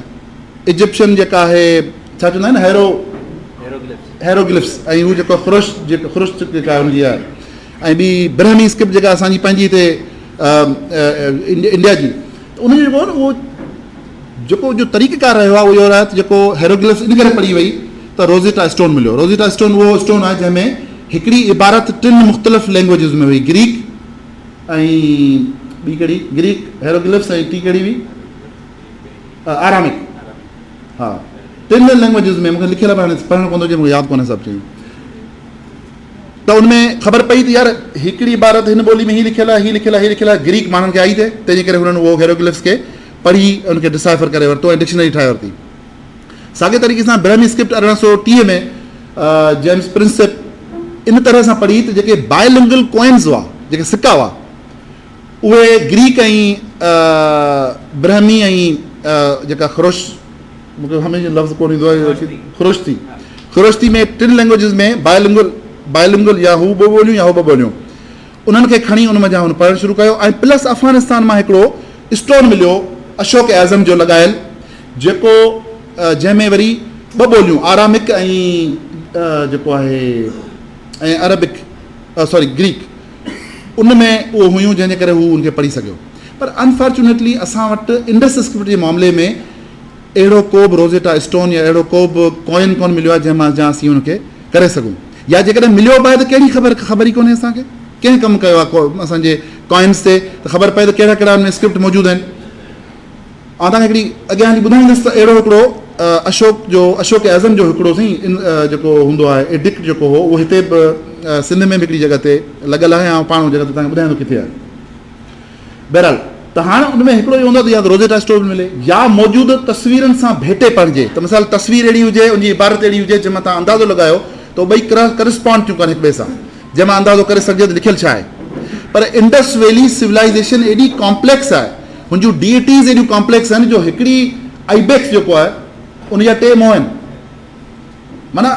इजिप्शियन जेका आहे छा चवंदा आहिनि हेरोग्लिफ्स, ऐं हू जेको ख़ुरुश जेका आहे हुनजी आहे, ऐं ॿी ब्रहमी स्क्रिप्ट जेका असांजी पंहिंजी हिते इंडिया जी, त उनजो जेको आहे न उहो जेको जो तरीक़ेकार रहियो आहे उहो इहो आहे त जेको हेरोग्लिफ्स इन करे पढ़ी वई त रोज़ेटा स्टोन मिलियो। रोज़ेटा स्टोन उहो स्टोन आहे जंहिंमें हिकिड़ी इबारत 3 मुख़्तलिफ़ लैंग्वेजिस में हुई, ग्रीक ऐं ॿी कहिड़ी, ग्रीक हेरोग्लिफ्स ऐं टी कहिड़ी हुई आरामिक। हा 3 लैंग्वेजिस में मूंखे लिखियल आहे, हाणे पढ़णु पवंदो जे मूंखे यादि कोन्हे सभु शयूं। त उनमें ख़बर पई त यार हिकिड़ी इबारत हिन ॿोली में हीअ लिखियल आहे, हीअ लिखियल आहे, हीअ लिखियल आहे, ग्रीक माण्हुनि खे आई थिए, तंहिंजे करे हुननि उहो हेरोग्लिफ्स खे पढ़ी उनखे डिसाइफर करे वरितो ऐं डिक्शनरी ठाहे वरिती। साॻे तरीक़े सां ब्रहमी स्क्रिप्ट 1830 में जेम्स प्रिंसेप इन तरह सां पढ़ी त जेके बायलिंगुअल कॉइन्स हुआ, जेके सिक्का हुआ, उहे ग्रीक ऐं ब्रहमी ऐं जेका ख़ुरुश, मूंखे हमेशह लफ़्ज़ कोन ईंदो आहे, ख़ुरुश्ती में 3 लैंग्वेजिस में बायलिंगुअल या हू 2 ॿोलियूं या हू 2 ॿोलियूं, उन्हनि खे खणी उन मथां हुन पढ़णु शुरू कयो। ऐं प्लस अफ़गानिस्तान मां हिकिड़ो स्टोन मिलियो अशोक आज़म जो लॻायल, जेको जंहिंमें वरी 2 ॿोलियूं आरामिक ऐं जेको आहे ऐं अरबिक ग्रीक उन में उहो हुयूं, जंहिंजे करे हू उनखे पढ़ी सघियो। पर अनफॉर्चुनेटली असां वटि इंडस स्क्रिप्ट जे मामले में अहिड़ो को बि रोज़ेटा स्टोन या अहिड़ो को बि कॉइन कोन मिलियो आहे जंहिं असीं हुनखे करे सघूं, या जेकॾहिं मिलियो बि आहे त कहिड़ी ख़बर ई कोन्हे असांखे, कंहिं कमु कयो आहे असांजे कॉइन्स ते त ख़बर पए त कहिड़ा कहिड़ा हुन में स्क्रिप्ट मौजूदु आहिनि। ऐं तव्हांखे हिकिड़ी अॻियां हली ॿुधाईंदुसि त अहिड़ो हिकिड़ो अशोक आज़म जो हिकिड़ो जेको हूंदो आहे एडिक्ट जेको हो, उहो हिते बि सिंध में बि हिकिड़ी जॻह ते लॻल आहे, ऐं पाण जॻह ते तव्हांखे ॿुधायां थो किथे आहे। बहरहाल त हाणे उन में हिकिड़ो इहो हूंदो आहे त या रोज़ेटा स्टोन मिले या मौजूदु तस्वीरुनि सां भेटे पढ़िजे, त मिसाल तस्वीर अहिड़ी हुजे, उनजी इबारत अहिड़ी हुजे जंहिंमां तव्हां अंदाज़ो लॻायो त ॿई करस्पॉन्ड थियूं कनि हिक ॿिए सां, जंहिंमां अंदाज़ो करे सघिजे त लिखियलु छा आहे। पर इंडस वैली सिविलाइज़ेशन एॾी कॉम्प्लेक्स आहे, हुनजूं डीएटीज़ एॾियूं कॉम्प्लेक्स आहिनि, जो हिकिड़ी आइबेक्स जेको आहे उनजा 2 मुंहं आहिनि। माना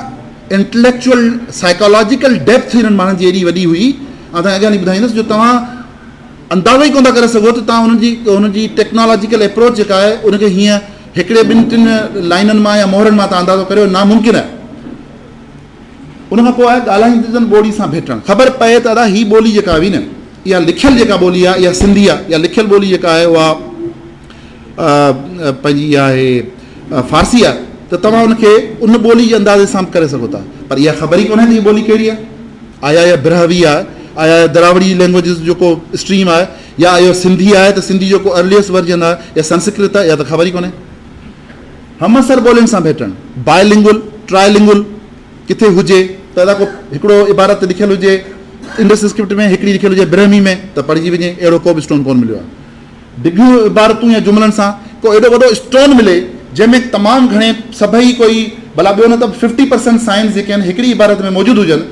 इंटेलेक्चुअल साइकोलॉजिकल डेप्थ हिननि माण्हुनि जी एॾी वॾी हुई, ऐं तव्हां अॻियां हली ॿुधाईंदुसि, जो तव्हां अंदाज़ो ई कोन था करे सघो त तव्हां हुनजी टेक्नोलॉजिकल अप्रोच जेका आहे उनखे हीअं हिकिड़े 2-3 लाइननि मां या मोहरनि मां तव्हां अंदाज़ो करियो, नामुमकिन आहे। उनखां पोइ आहे ॻाल्हाईंदड़नि ॿोली सां भेटणु। ख़बर पए त दादा हीअ ॿोली जेका हुई न, इहा लिखियलु जेका ॿोली आहे इहा सिंधी आहे, इहा लिखियलु ॿोली जेका आहे उहा पंहिंजी आहे फारसी आहे, त तव्हां उनखे उन ॿोली जे अंदाज़े सां करे सघो था। पर इहा ख़बर ई कोन्हे त हीअ ॿोली कहिड़ी आहे, आया इहा ब्रहवी आहे, आया दरावड़ी लैंग्वेजिस जेको स्ट्रीम आहे, या इहो सिंधी आहे त सिंधी जेको अर्लीस्ट वर्जन आहे, या संस्कृत आहे, या त ख़बर ई कोन्हे। हमसर ॿोलियुनि सां भेटणु, बायलिंगुअल ट्रायलिंगुअल किथे हुजे त को हिकिड़ो इबारत लिखियलु हुजे इंडस स्क्रिप्ट में, हिकिड़ी लिखियलु हुजे ब्रहमी में, त पढ़िजी वञे, अहिड़ो को बि स्टोन कोन मिलियो आहे। डिघियूं इबारतूं या जुमलनि सां को एॾो वॾो स्टोन मिले जंहिंमें तमामु घणे सभई कोई भला ॿियो न त 50% साइंस जेके आहिनि हिकिड़ी इबारत में मौजूदु हुजनि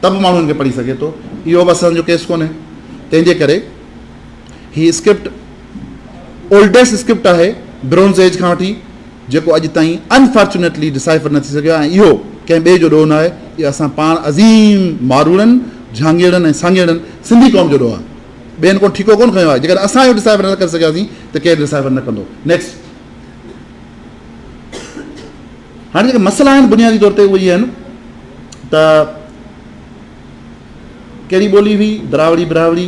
त बि माण्हू खे पढ़ी सघे थो, इहो बि असांजो केस कोन्हे। तंहिंजे करे हीअ स्क्रिप्ट ओल्डेस्ट स्क्रिप्ट आहे ब्रोंज़ एज खां वठी, जेको अॼु ताईं अनफॉर्चुनेटली डिसाइफर न थी सघियो आहे। ऐं इहो कंहिं ॿिए जो ॾोह न आहे, इहो असां पाण अज़ीम मारूड़नि, झांगेड़नि ऐं सांगेड़नि सिंधी क़ौम जो ॾोह आहे। ॿियनि को ठीको कोन खयो आहे। जेकर असां इहो डिसाइफर न करे सघियासीं त केरु डिसाइफर न कंदो। नेक्स्ट, हाणे जेके मसइला आहिनि बुनियादी तौर ते उहे इहे आहिनि त कहिड़ी ॿोली हुई, दरावड़ी ब्रावड़ी,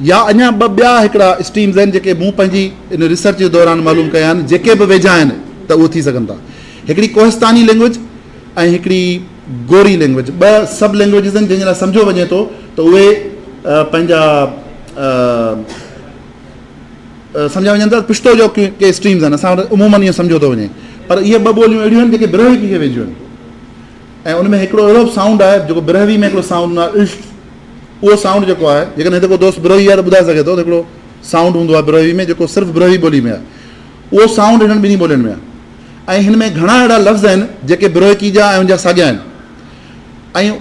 या अञा ॿिया हिकिड़ा स्ट्रीम्स आहिनि जेके मूं पंहिंजी इन रिसर्च जे दौरान मालूम कया आहिनि, जेके बि वेझा आहिनि त उहो थी सघनि था। हिकिड़ी कोहिस्तानी लैंग्वेज ऐं हिकिड़ी गोरी लैंग्वेज, ॿ सब लैंग्वेजिस आहिनि जंहिंजे लाइ सम्झो वञे थो त उहे पंहिंजा सम्झा वञनि था। पिश्तो जो के स्ट्रीम्स आहिनि, असां वटि उमूमन इहो सम्झो थो वञे, पर इहे 2 ॿोलियूं अहिड़ियूं आहिनि जेके ब्रहवी खे वेझियूं आहिनि। ऐं उन में हिकिड़ो अहिड़ो साउंड आहे जेको ब्रहवी में हिकिड़ो साउंड आहे, उहो साउंड जेको आहे जेकॾहिं हिते को दोस्त बिरोही आहे त ॿुधाए सघे थो त हिकिड़ो साउंड हूंदो आहे बिरोही में जेको सिर्फ़ु बिरोही ॿोली में आहे, उहो साउंड हिननि ॿिन्ही ॿोलियुनि में आहे। ऐं हिन में घणा अहिड़ा लफ़्ज़ आहिनि जेके बिरोही जा ऐं उनजा साॻिया आहिनि। ऐं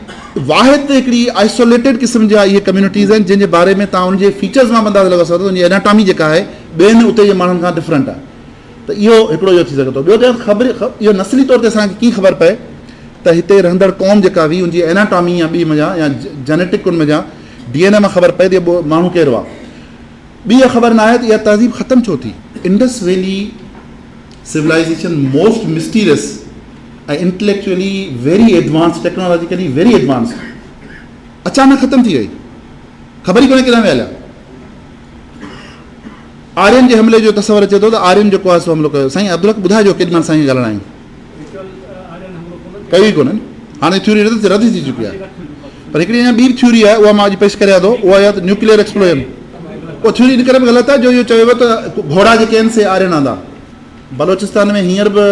वाहिद हिकिड़ी आइसोलेटेड क़िस्म जा इहे कम्यूनिटीज़ आहिनि जंहिंजे बारे में तव्हां उनजे फीचर्स मां अंदाज़ो लॻाए सघो था, उनजी एनाटॉमी जेका आहे ॿियनि उते जे माण्हुनि खां डिफरेंट आहे। त इहो हिकिड़ो इहो थी सघे थो। ॿियो त ख़बर इहो नस्ली तौर ते असांखे कीअं ख़बर पए त हिते रहंदड़ क़ौम जेका हुई उनजी एनाटॉमी या ॿी मज़ा या जेनेटिक उन मज़ा DNA मां ख़बर पए त माण्हू कहिड़ो आहे। ॿी इहा ख़बर न आहे त इहा तहज़ीब ख़तमु छो थी। Indus valley civilisation most mysterious ऐं intellectually very advance, technologically very advance, अचानक ख़तमु थी वई, ख़बर ई कोन्हे किथां वियल आहे। आर्यन जे हमले जो तस्वर अचे थो त आर्यन जेको आहे सो हमलो कयो। साईं अब्दुल ॿुधाइजो केॾी महिल साईं ॻाल्हाइणा आहियूं, कई कोन्हनि, हाणे थ्योरी रद्द थी चुकी आहे। पर हिकिड़ी अञा ॿी थ्योरी आहे, उहा मां अॼु पेश करियां थो, उहा आहे त न्यूक्लियर एक्सप्लोजन। उहा थ्योरी इन करे बि ग़लति आहे जो इहो चयो त घोड़ा जेके आहिनि से आर्यन आंदा। बलोचिस्तान में हींअर बि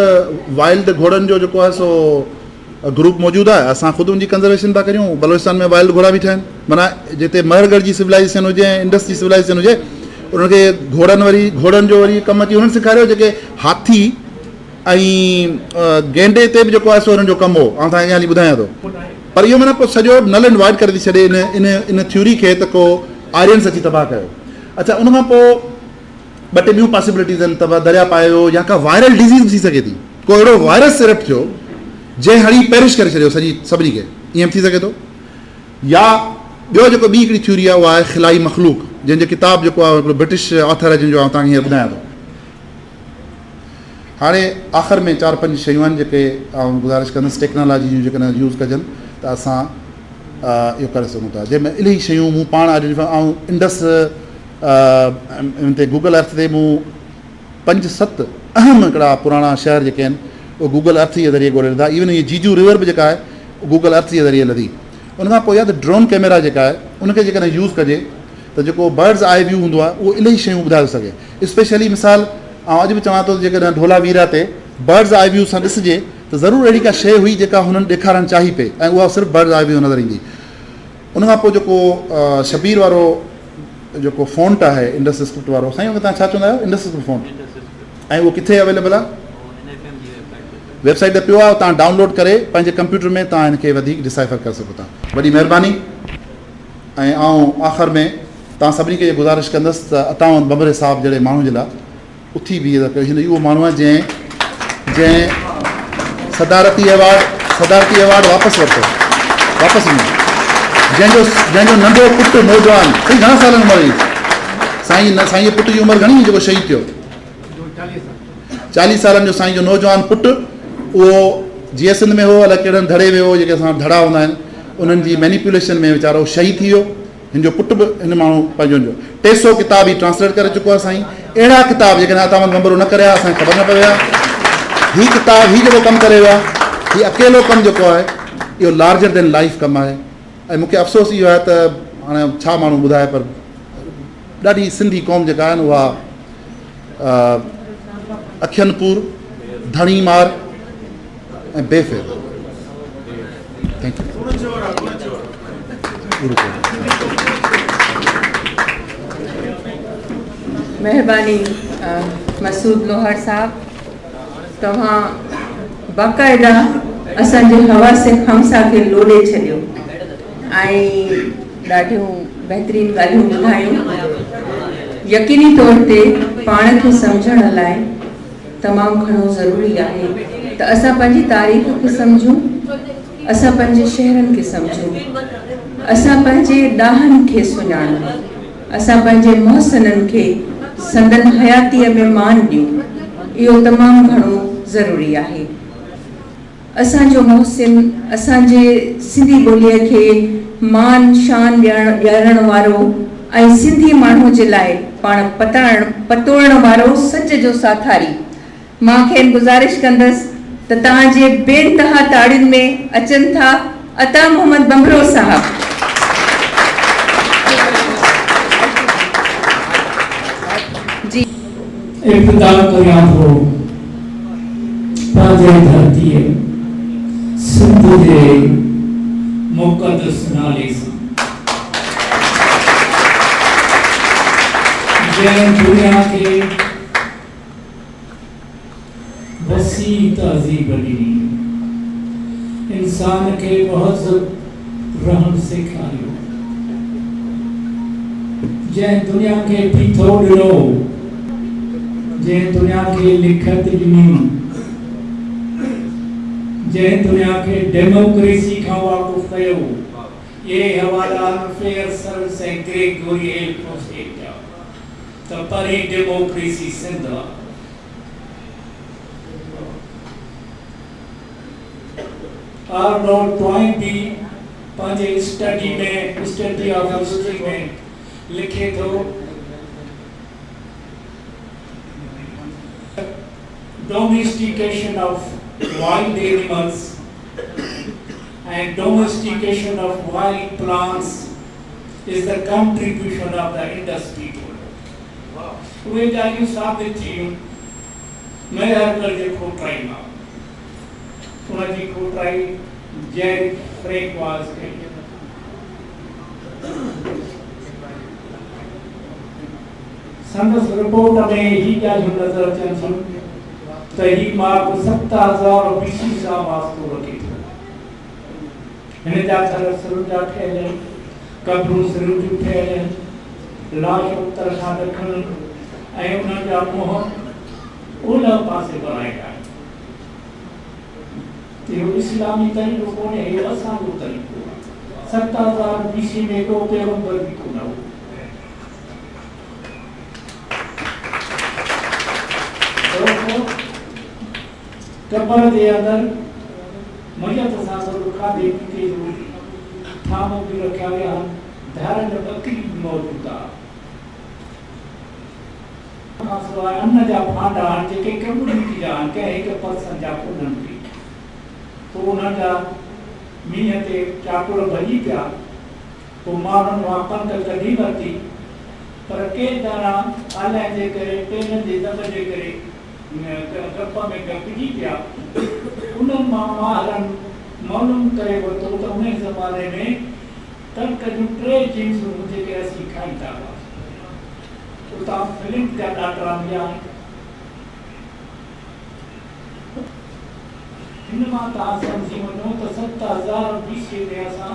वाइल्ड घोड़नि जो जेको आहे सो ग्रुप मौजूदु आहे। असां ख़ुदि उनजी कंज़र्वेशन था करियूं। बलोचिस्तान में वाइल्ड घोड़ा बि ठहिनि, माना जिते महरगढ़ जी सिविलाइज़ेशन हुजे ऐं इंडस जी सिविलाइज़ेशन हुजे, उनखे घोड़नि जो वरी कमु अची हुननि सेखारियो जेके हाथी ऐं गेंडे ते बि जेको आहे सो हुननि जो कमु हो। आउं तव्हांखे हाली ॿुधायां थो। पर इहो माना पोइ सॼो नल एंड वाइड करे थी छॾे इन थ्योरी खे त को आर्यन्स अची तबाह कयो। अच्छा, उनखां पोइ ॿ टे ॿियूं पॉसिबिलिटीज़ आहिनि, तबाह दरिया पायो या का वायरल डिज़ीज़ थी सघे थी, को अहिड़ो वायरस सिरप थियो जंहिं हणी पेरिश करे छॾियो सभिनी खे, ईअं थी सघे थो। या ॿियो जेको ॿी हिकिड़ी थ्योरी आहे उहा आहे खिलाई मखलूक, जंहिंजो किताब जेको आहे हिकिड़ो ब्रिटिश ऑथर आहे जंहिंजो आउं तव्हांखे हींअर ॿुधायां थो। हाणे आख़िर में 4-5 शयूं आहिनि जेके आउं गुज़ारिश कंदुसि टेक्नोलॉजी जूं जेकॾहिं यूज़ कजनि त असां इहो करे सघूं था। जंहिंमें इलाही शयूं मूं पाण आइडेंटिफाई, ऐं इंडस ते गूगल अर्थ ते मूं 5-7 अहम हिकिड़ा पुराणा शहर जेके आहिनि उहे गूगल अर्थ जे ज़रिए ॻोल्हे ॾिठा। इवन इहे जीजू रिवर बि जेका आहे गूगल अर्थ जे ज़रिए लधी। उनखां पोइ या त ड्रोन कैमरा जेका आहे उनखे जेकॾहिं यूज़ कजे त जेको बर्ड्स आई व्यू हूंदो आहे उहो इलाही शयूं ॿुधाए थो सघे। स्पेशली मिसाल ऐं अॼु बि चवां थो जेकॾहिं ढोलावीरा ते बर्ड्स आई व्यू सां ॾिसिजे त ज़रूरु अहिड़ी का शइ हुई जेका हुननि ॾेखारणु चाही पए ऐं उहा सिर्फ़ु बर्ड्स आई व्यू नज़र ईंदी। उनखां पोइ जेको शबीर वारो जेको फ़ॉन्ट आहे इंडस स्क्रिप्ट वारो, साईं तव्हां छा चवंदा आहियो इंडस स्क्रिप्ट फ़ॉन्ट, ऐं उहो किथे अवेलेबल आहे? वेबसाइट ते पियो आहे, तव्हां डाउनलोड करे पंहिंजे कंप्यूटर में तव्हां हिनखे वधीक डिसाइफर करे सघो था। वॾी महिरबानी। ऐं आउं आख़िर में तव्हां सभिनी खे गुज़ारिश कंदुसि त अताउनि बबरे साहिब जहिड़े माण्हू जे लाइ उथी बीह कयो। हिन उहो माण्हू आहे जंहिं सदारती अवार्ड वापसि वरितो, वापसि ईंदो, जंहिंजो नंढो पुटु नौजवान, साईं घणा साल उमिरि हुई साईं जे पुट जी उमिरि घणी जेको शहीद थियो? 40 सालनि जो साईं जो नौजवान पुटु, उहो जीअं सिंध में हो अलाए कहिड़नि धड़े में हो, जेके असां धड़ा हूंदा आहिनि, उन्हनि जी मैनिपुलेशन में वीचारो शहीद थी वियो। हिन जो पुटु बि हिन माण्हू पंहिंजो 300 किताब ई ट्रांसलेट करे चुको आहे साईं। अहिड़ा किताब जेकॾहिं तव्हां नंबर न करे असांखे ख़बर न पए आहे। हीउ किताब हीउ जेको कमु करे वियो आहे, हीउ अकेलो कमु जेको आहे इहो लार्जर देन लाइफ कमु आहे। ऐं मूंखे अफ़सोस इहो आहे त हाणे छा माण्हू ॿुधाए, पर ॾाढी सिंधी क़ौम जेका आहे न उहा अखियनपुर, धणीमार ऐं बेफ़िर। Thank U.
महिरबानी मसूद लोहर साहब, तव्हां बाक़ाइदा असांजे हवासे खमसा खे लोॾे छॾियो ऐं ॾाढियूं बहितरीन ॻाल्हियूं ॿुधायूं। यकीनी तौर ते पाण खे सम्झण लाइ तमामु घणो ज़रूरी आहे त असां पंहिंजी तारीख़ खे सम्झूं, असां पंहिंजे शहरनि खे सम्झूं, असां पंहिंजे ॾाहनि खे सुञाणूं, असां पंहिंजे मोहसिननि खे संदन हयातीअ में मान ॾियूं। इहो तमामु घणो ज़रूरी आहे। असांजो मोहसिन असांजे सिंधी ॿोलीअ खे मान शान ॾियण वारो ऐं सिंधी माण्हू जे लाइ पाण पतोड़ण वारो सच जो साथारी। मां खेनि गुज़ारिश कंदसि त तव्हांजे बेइंतहा ताड़ियुनि में अचनि था अता मोहम्मद बमरो साहब। जी
इब्तिदा करियां थो पंहिंजे धरतीअ सिंध जे मुक़दस नाले सां। जैन दुनिया के वसी तहजीब ॾिनी, इंसान के महज़ब रहन सेखारियो, जैन दुनिया के पीथो ॾिनो, जैन दुनिया के लिखत ॾिनी, जैन दुनिया के डेमोक्रेसी खां वाक़ुफ़ कयो। ये हवाला फेयर सर्विस ऐं ग्रेगोरियल प्रोसेस जा त परे डेमोक्रेसी सिंध आर्नोल्ड टॉइन भी पंहिंजे स्टडी ऑफ हिस्ट्री में लिखे थो domestication of wild animals and domestication of wild plants is the contribution of the Indus people. उहे ॻाल्हियूं साबित थियूं मेहर जे खोटाई मां, उनजी खोटाई जैन फ्रेंकवास कई। संदसि रिपोर्ट में ही ॻाल्हियूं नज़र अचनि थियूं त ही मार्क 7000 BC सां वास्तो रखे थो। हिन जा घर सिरुनि जा ठहियल आहिनि, कब्रूं सिरुनि जूं ठहियल आहिनि, लाश उत्तर खां ॾखण ऐं उन्हनि जा मुंहं उन पासे बणाइया आहिनि। इहो इस्लामी तरीक़ो कोन्हे, इहो असांजो तरीक़ो आहे। 7000 BC में को पैगंबर बि कोन हो। कबर जे अंदर मयत सां गॾु खाधे पीते जो थाम बि रखिया विया आहिनि, धारनि बकरी बि मौजूदु आहे। खां सवाइ अन्न जा भांडा आहिनि जेके कम्युनिटी जा आहिनि, कंहिं हिकु पर्सन जा कोन्हनि बि। पोइ उन्हनि जा मींहं ते चाकुर भॼी पिया, पोइ माण्हुनि मां कणिक कढी वरिती, पर के ॼणा अलाए जे करे पेरनि जे दॿ जे करे गप में गपिजी पिया। उन्हनि मां माहिरनि मालूम करे वरितो त उन ज़माने में कणिक जूं 3 जिन्सूं जेके असीं खाईंदा हुआसीं, उतां फिल्म जा ॾाढा मिलिया आहिनि। हिन मां तव्हां सम्झी वञो त 7000 BC में असां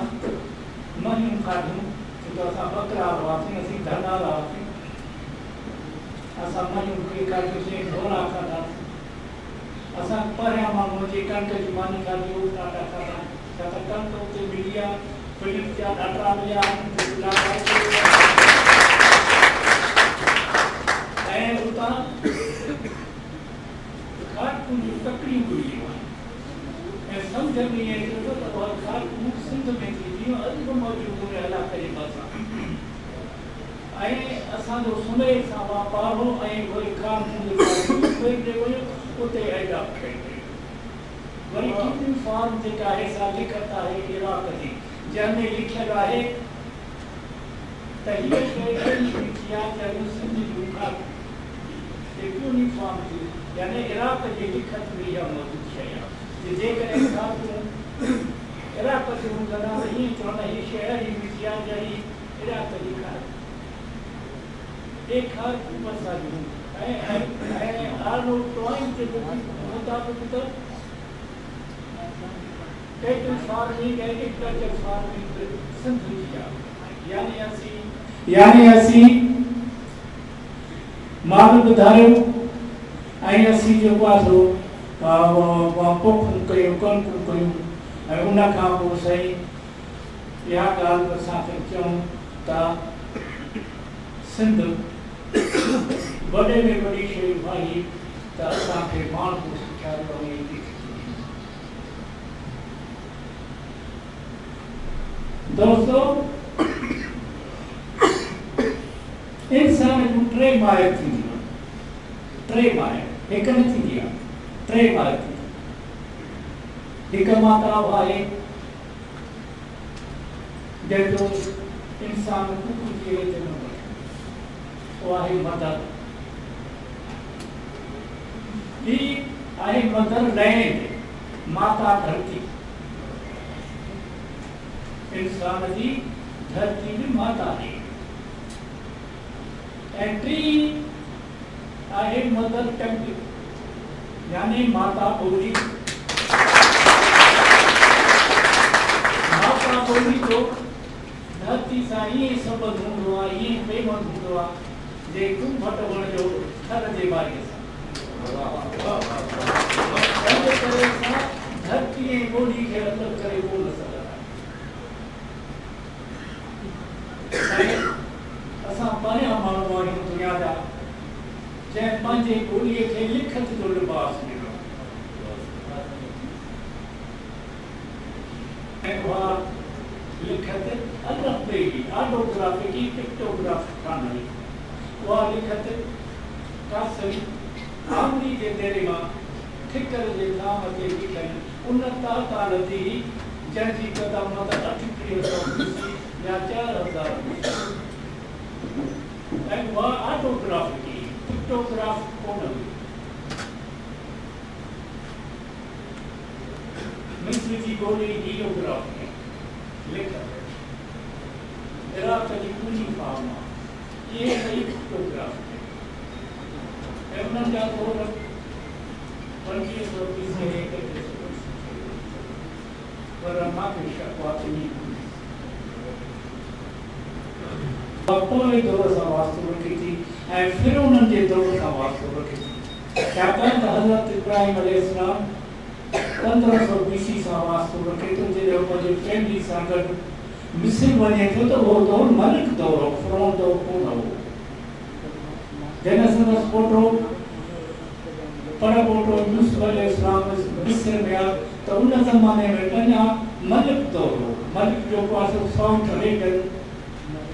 मयूं खाधियूं, छो त असां बकरा हुआसीं, असीं धना हुआसीं, असां मयूं खे खाधियूंसीं, घोड़ा खाधासीं। असां परियां माण्हू जे कणिक जी मानी खाधी, उहो ॾाढा खाधा, छा त कणिक उते मिली आहे, फिल्म जा ॾाढा मिलिया आहिनि। ऐं उतां खाटूं जूं तकड़ियूं मिलियूं आहिनि। ऐं सम्झ में ईअं अचे थो त उहा खाटूं सिंध में थींदियूं, अॼु बि मौजूदु हुन इलाइक़े जे मथां। ऐं असांजो सुमेर सां वापारो ऐं वरी खाटूं उते एडॉप्ट कई वई। वरी किनी फॉर्म जेका आहे सा लिखत आहे इराक जी, जंहिंमें लिखियलु आहे त हीअ सिंध जूं यूनिफॉर्म जी, यानी इराक जी लिखत में इहा मौजूदु शइ आहे। जेकॾहिं खाटूं इराक जूं हूंदा त ईअं चवंदा हीअ शहर ई मिथिया जहिड़ी इराक जी खाट एक हर मसा जूं। ऐं आर्नोल्ड टॉइन जे मुताबिक़ त cattle farming agriculture farming Sindh जी आहे। यानी असीं माल ॿुधायो ऐं असीं जेको आहे सो पोखूं कयूं, कणिकूं कयूं, ऐं उन खां पोइ सही इहा ॻाल्हि असांखे चऊं त सिंध वॾे में वॾी शइ भाई त असांखे माण्हू सेखारियो ऐं दोस्तो इंसान जूं 3 माए थींदियूं आहिनि। 3 माए, हिकु न थींदी आहे, 3 माए थींदियूं। हिकु माता आहे जंहिंजो इंसान कुकुर जी हेठि न वठे, उहा आहे मदर। ॿी आहे मदर लैंड, माता धरती। इंसान जी धरती भी माता है। ऐं टी आहे मदर टंग यानी माता ॿोली। माता ॿोली जो धरती सां ईअं संबंध हूंदो आहे, ईअं प्रेम हूंदो आहे जे तूं फटवण जो थर जे बारीअ सां। तंहिंजे करे असां धरती ऐं ॿोली खे अलॻि करे कोन सघंदा। असां परियां माण्हू आहियूं दुनिया जा जंहिं पंहिंजे ॿोलीअ खे लिखत जो लिबास ॾिनो ऐं उहा लिखत अलॻि ऑटोग्राफिक पिक्टोग्राफ कान हुई। उहा लिखत कासरी आमरी जे तेरे मां ठिकर जे नाम ते लिखियल उन ताल जी जंहिंजी क़दमत 3800 या 4000 ऐं उहा ऑटोग्राफिक पिक्टोग्राफ कोन हुई। मिस्र जी ॿोली हीरोग्राफी लिखत इराक जी पूरी फॉर्म आहे। ये सही पिक्टोग्राफ है उन्हनि जा तौर 2520 से पर मांखे शक़वात नहीं पोइ दौर सां वास्तो रखे थी ऐं फिर उन्हनि जे दौर सां वास्तो रखे थी। छाकाणि त हज़रत इब्राहिम अलैहिस्सलाम 1500 BC सां वास्तो रखे थो जॾहिं पंहिंजे फैमिली सां गॾु मिस्र वञे थो त उहो दौर मलिक दौर हो, फिरौन दौर कोन हो। जॾहिं संदसि पोटो परपोटो यूसुफ अलैहिस्सलाम मिस्र में आहे त उन ज़माने में अञा मलिक दौर हो। मलिक जो पासो साउथ अरेबियन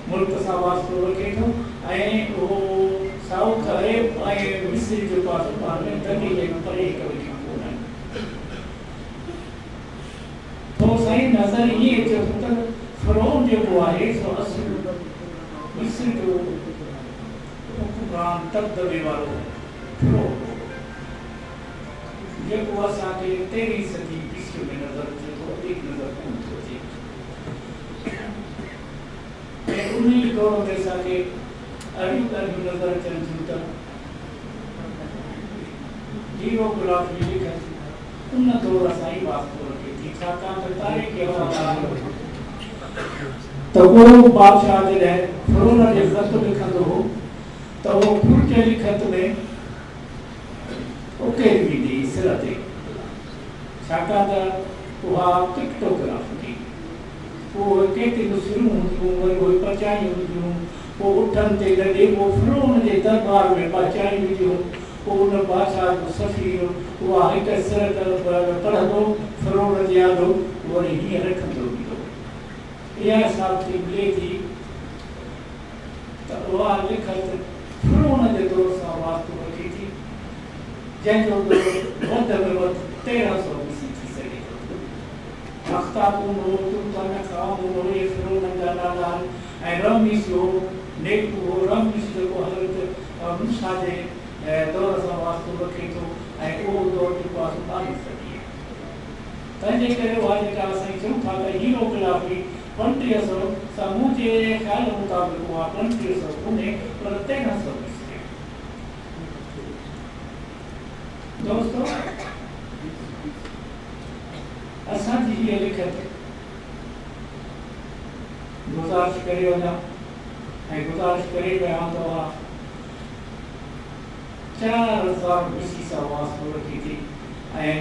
मुल्क सां वास्तो रखे थो ऐं उहो साउथ अरेब ऐं मिस्र जो पासो पाण में दॿी जे परे करे कोन आहे। तो साईं नज़र ईअं अचे थो त फिरौन जेको आहे सो असुल मिस्र जो हुकुमरान दबदबे वारो फिरौन जेको असांखे 13वीं सदी ईस्वी में नज़र अचे थो, वधीक नज़र कोन थो अचे। ऐं उन ई दौर में असांखे अहिड़ियूं ॻाल्हियूं नज़र अचनि थियूं त हीरोग्राफी लिखत उन दौर सां ई वास्तो रखे थी। छाकाणि त तारीख़ त उहो बादशाह जॾहिं फिरौन जे ख़त लिखंदो हो त उहो खुर्च लिखत में उकेरी वेंदी सिर ते। छाकाणि त उहा पिक्टोग्राफी पोइ केतिरियूं सिरूं हूंदियूं, वरी उहे पचायूं हूंदियूं, पोइ उठनि ते लॻे पोइ फिरौन जे दरबार में पचायूं हूंदियूं। पोइ उन बादशाह जो सफ़ीर उहा हिकु सिर पढ़ंदो फिरौन जे आॾो वरी हीअं रखंदो वेंदो। इहा हिसाब थी मिले थी त उहा लिखत फिरौन जे दौर सां वास्तो रखे थी जंहिंजो दौर वधि में वधि 1300 BC थी सघे थो। अख़्ताबून हो, तुर्कमेकान हो, इहे फिरौन जा नाला ऐं रमीस हो, नेकू हो। रमीस जेको हज़रत मूसा जे दौर सां वास्तो रखे थो ऐं उहो दौर जेको आहे 22 सदी आहे। तंहिंजे करे उहा जेका असां चऊं था त हीरोग्राफी 2500 साम्हूं जे ख़्याल मुताबिक़ उहा 2500 कोन्हे पर 1300 BC आहे। दोस्तों असांजी हीअ लिखत गुज़ारिश करे वञा ऐं गुज़ारिश करे पिया त उहा 4000 BC सां वास्तो रखे थी ऐं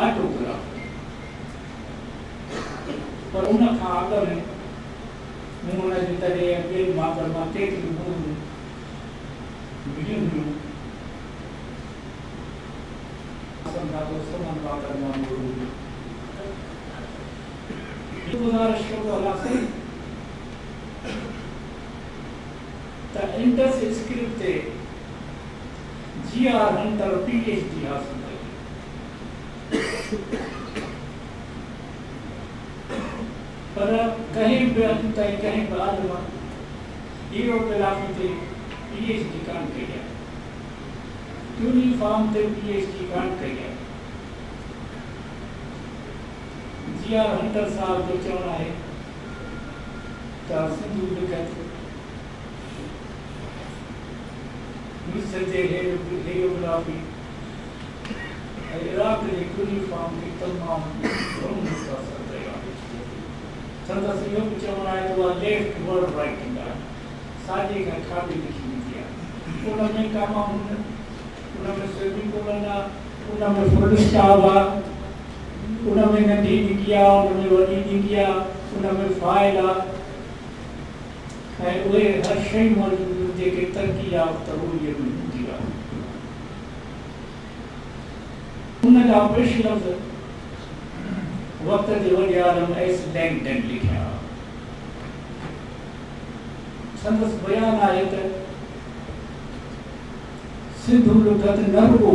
ऑटोग्राफ पर उन खां अॻु में मूं हुन जे तॾहिं ॿियनि मां केतिरियूं मिलियूं हुयूं गुज़ारिश कंदासीं त इंडस स्क्रिप्ट ते GR हंटर PhD हासिल कई। पर कहीं बि अॼु ताईं कंहिं बि आलिम हीरोग्राफी ते PhD कान कई आहे, यूनिफॉर्म ते PhD कान कई आहे। GR हंटर साहब जो चवणु आहे त सिंधू लिखत मिस्र जे हेयोग्राफी इराक जे यूनिफॉर्म खे तमामु घणो मुतासिर कयो आहे। संदसि इहो बि चवणु आहे त उहा लेफ्ट वर्ड राइटिंग आहे, साॼे खां खाॿे लिखी वेंदी आहे। उन में कामा उन में सेमीकोलन आहे, उन में फुल स्टॉप आहे, उन में नंढी ॾिघी आहे, उन में वॾी ॾिघी आहे, उन में फाइल आहे, ऐं उहे हर शइ मौजूदु जेके तरक़ी याफ़्ता ॿोलीअ में हूंदी आहे। उन जा पेश लफ़्ज़ वक़्त जे वॾे आलम एस लैंगटन लिखिया। संदसि बयानु आहे त सिंधु लुघत न रुॻो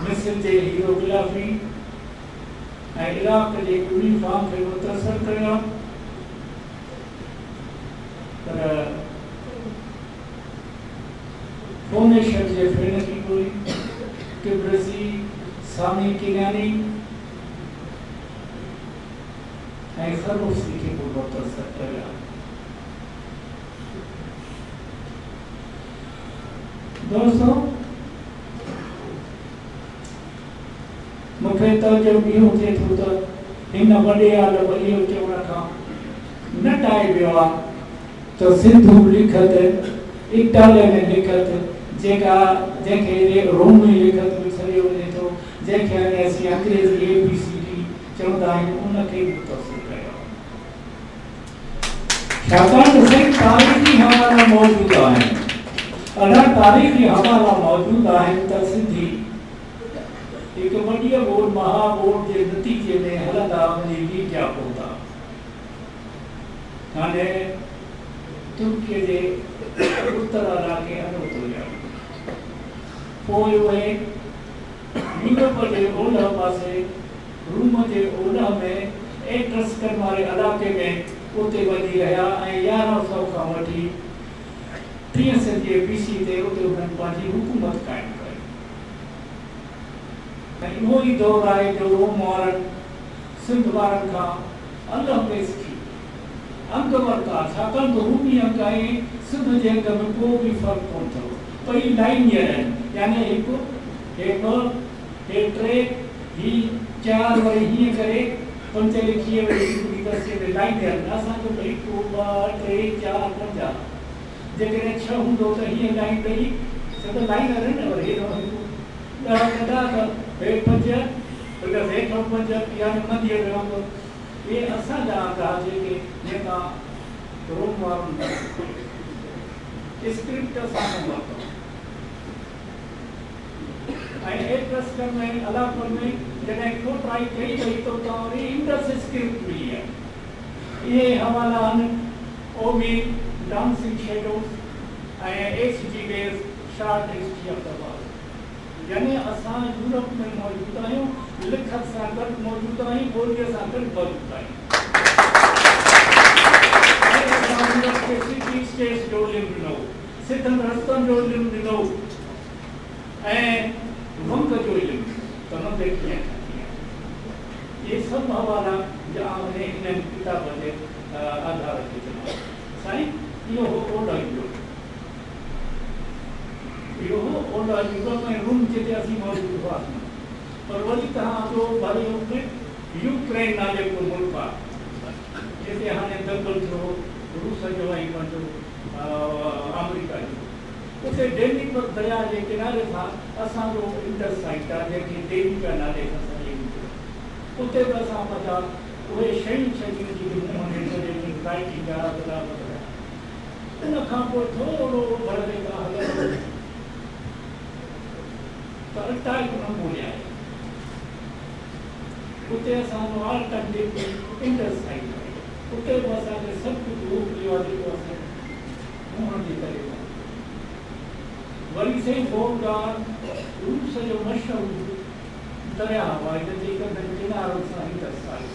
मिस्र जे हीरोग्राफी ऐं इराक जे यूनिफॉर्म खे मुतासिर कयो, पर फोनेशन जे फिरकी ॿोली तिब्रिज़ी, सामी किनानी ऐं ख़रूसी खे बि मुतासिर कयो। दोस्तों, मूंखे तजुर्बो इहो थिए थो त हिन वॾे आलम इहो चवण खां न टाए वियो आहे त सिंधु लिखत, इटालियन लिखत, जंहिंखे रोमी लिखत बि सॾियो वञे थो, जंहिंखे हाणे असीं अंग्रेज़ी ABCD चवंदा आहियूं, उनखे मुतासिर कयो। छाकाणि त साईं तारीख़ी हवाला मौजूदु आहिनि, अहिड़ा तारीख़ी हवाला मौजूदु आहिनि त सिंधी हिकु वॾी बोर्ड महाबोर्ड जे नतीजे में हलंदा वञी लीटिया पहुता। हाणे तुर्कीअ जे उत्तर इलाइक़े अॻिते विया, पोइ उहे यूरोप जे ओलह पासे, रूम जे ओलह में एट्रस्कन वारे इलाइक़े में उते वञी रहिया ऐं 1100 खां वठी 30 सदीअ BC ते उते उन्हनि पंहिंजी हुकूमत क़ाइमु कई। ऐं उहो ई दौरु आहे जो रोम वारनि सिंध वारनि खां अलॻि पेश थी अंग वरिता, छाकाणि त रूमी अंग ऐं सिंध जे अंग में को बि फ़र्क़ु कोन अथव, ॿई लाइनियर आहिनि, यानी हिकु हे ॿ हे टे ही 4 वरी हीअं करे 5 लिखी वरी हिकिड़ी दस्ते में लाइनियर आहिनि। असांजो 1 2 3 4 5 जेकॾहिं 6 हूंदो त हीअं लाइन ॾेई सभु लाइनर आहिनि न, वरी हेॾो ॾह नंढा त हेठि 5 हेठि 5 यानी मंझि रहंदो। ये असांजा अंगा जेके जेका रोम वारनि स्क्रिप्ट असां वरितो ऐं एट्रस्कन में इलाइक़नि में जॾहिं को ट्राई कई वई त उतां वरी इंडस स्क्रिप्ट मिली आहे। इहे हवाला आहिनि ओमी, डांसिंग शेडोज़ ऐं HG base, short history of the world. यानी असां यूरोप में मौजूदु आहियूं, लिखत सां गॾु मौजूदु आहियूं, ॿोलीअ सां गॾु मौजूदु आहियूं। सिटी स्टेट्स जो इल्मु ॾिनो, सिधनि रस्तनि जो इल्मु ॾिनो ऐं वंग जो इल्मु, त वंग कीअं ठाही आहे। इहे सभु हवाला हिन किताब जे आधार ते चवंदा साईं। इहो हो ओलह यूरोप, इहो हो ओलह यूरोप में रूम जिते असीं मौजूदु हुआसीं। पर वरी तव्हां जो भले यूक्रेन नाले को मुल्क आहे, जिते हाणे दंगल थियो रूस जो ऐं पंहिंजो अमेरिका जो, उते डेनीपर दरिया जे किनारे सां असांजो इंडस साइट आहे, जंहिंखे डेनीपर नाले सां सॾियो। उते बि असां पंहिंजा उहे शयूं जेकी राइटिंग जा उन खां पोइ थोरो भरले खां हलियो त अटाक नमूने आहे। उते असांजो अल्टरनेटिव इंडस साइट आहे, उते बि असांखे सभु कुझु मोकिलियो आहे जेको असां घुमण जे करे। वरी साईं बोरगार रूस जो मशहूरु दरिया आहे, जंहिंजे किनारनि सां इंडस साइट।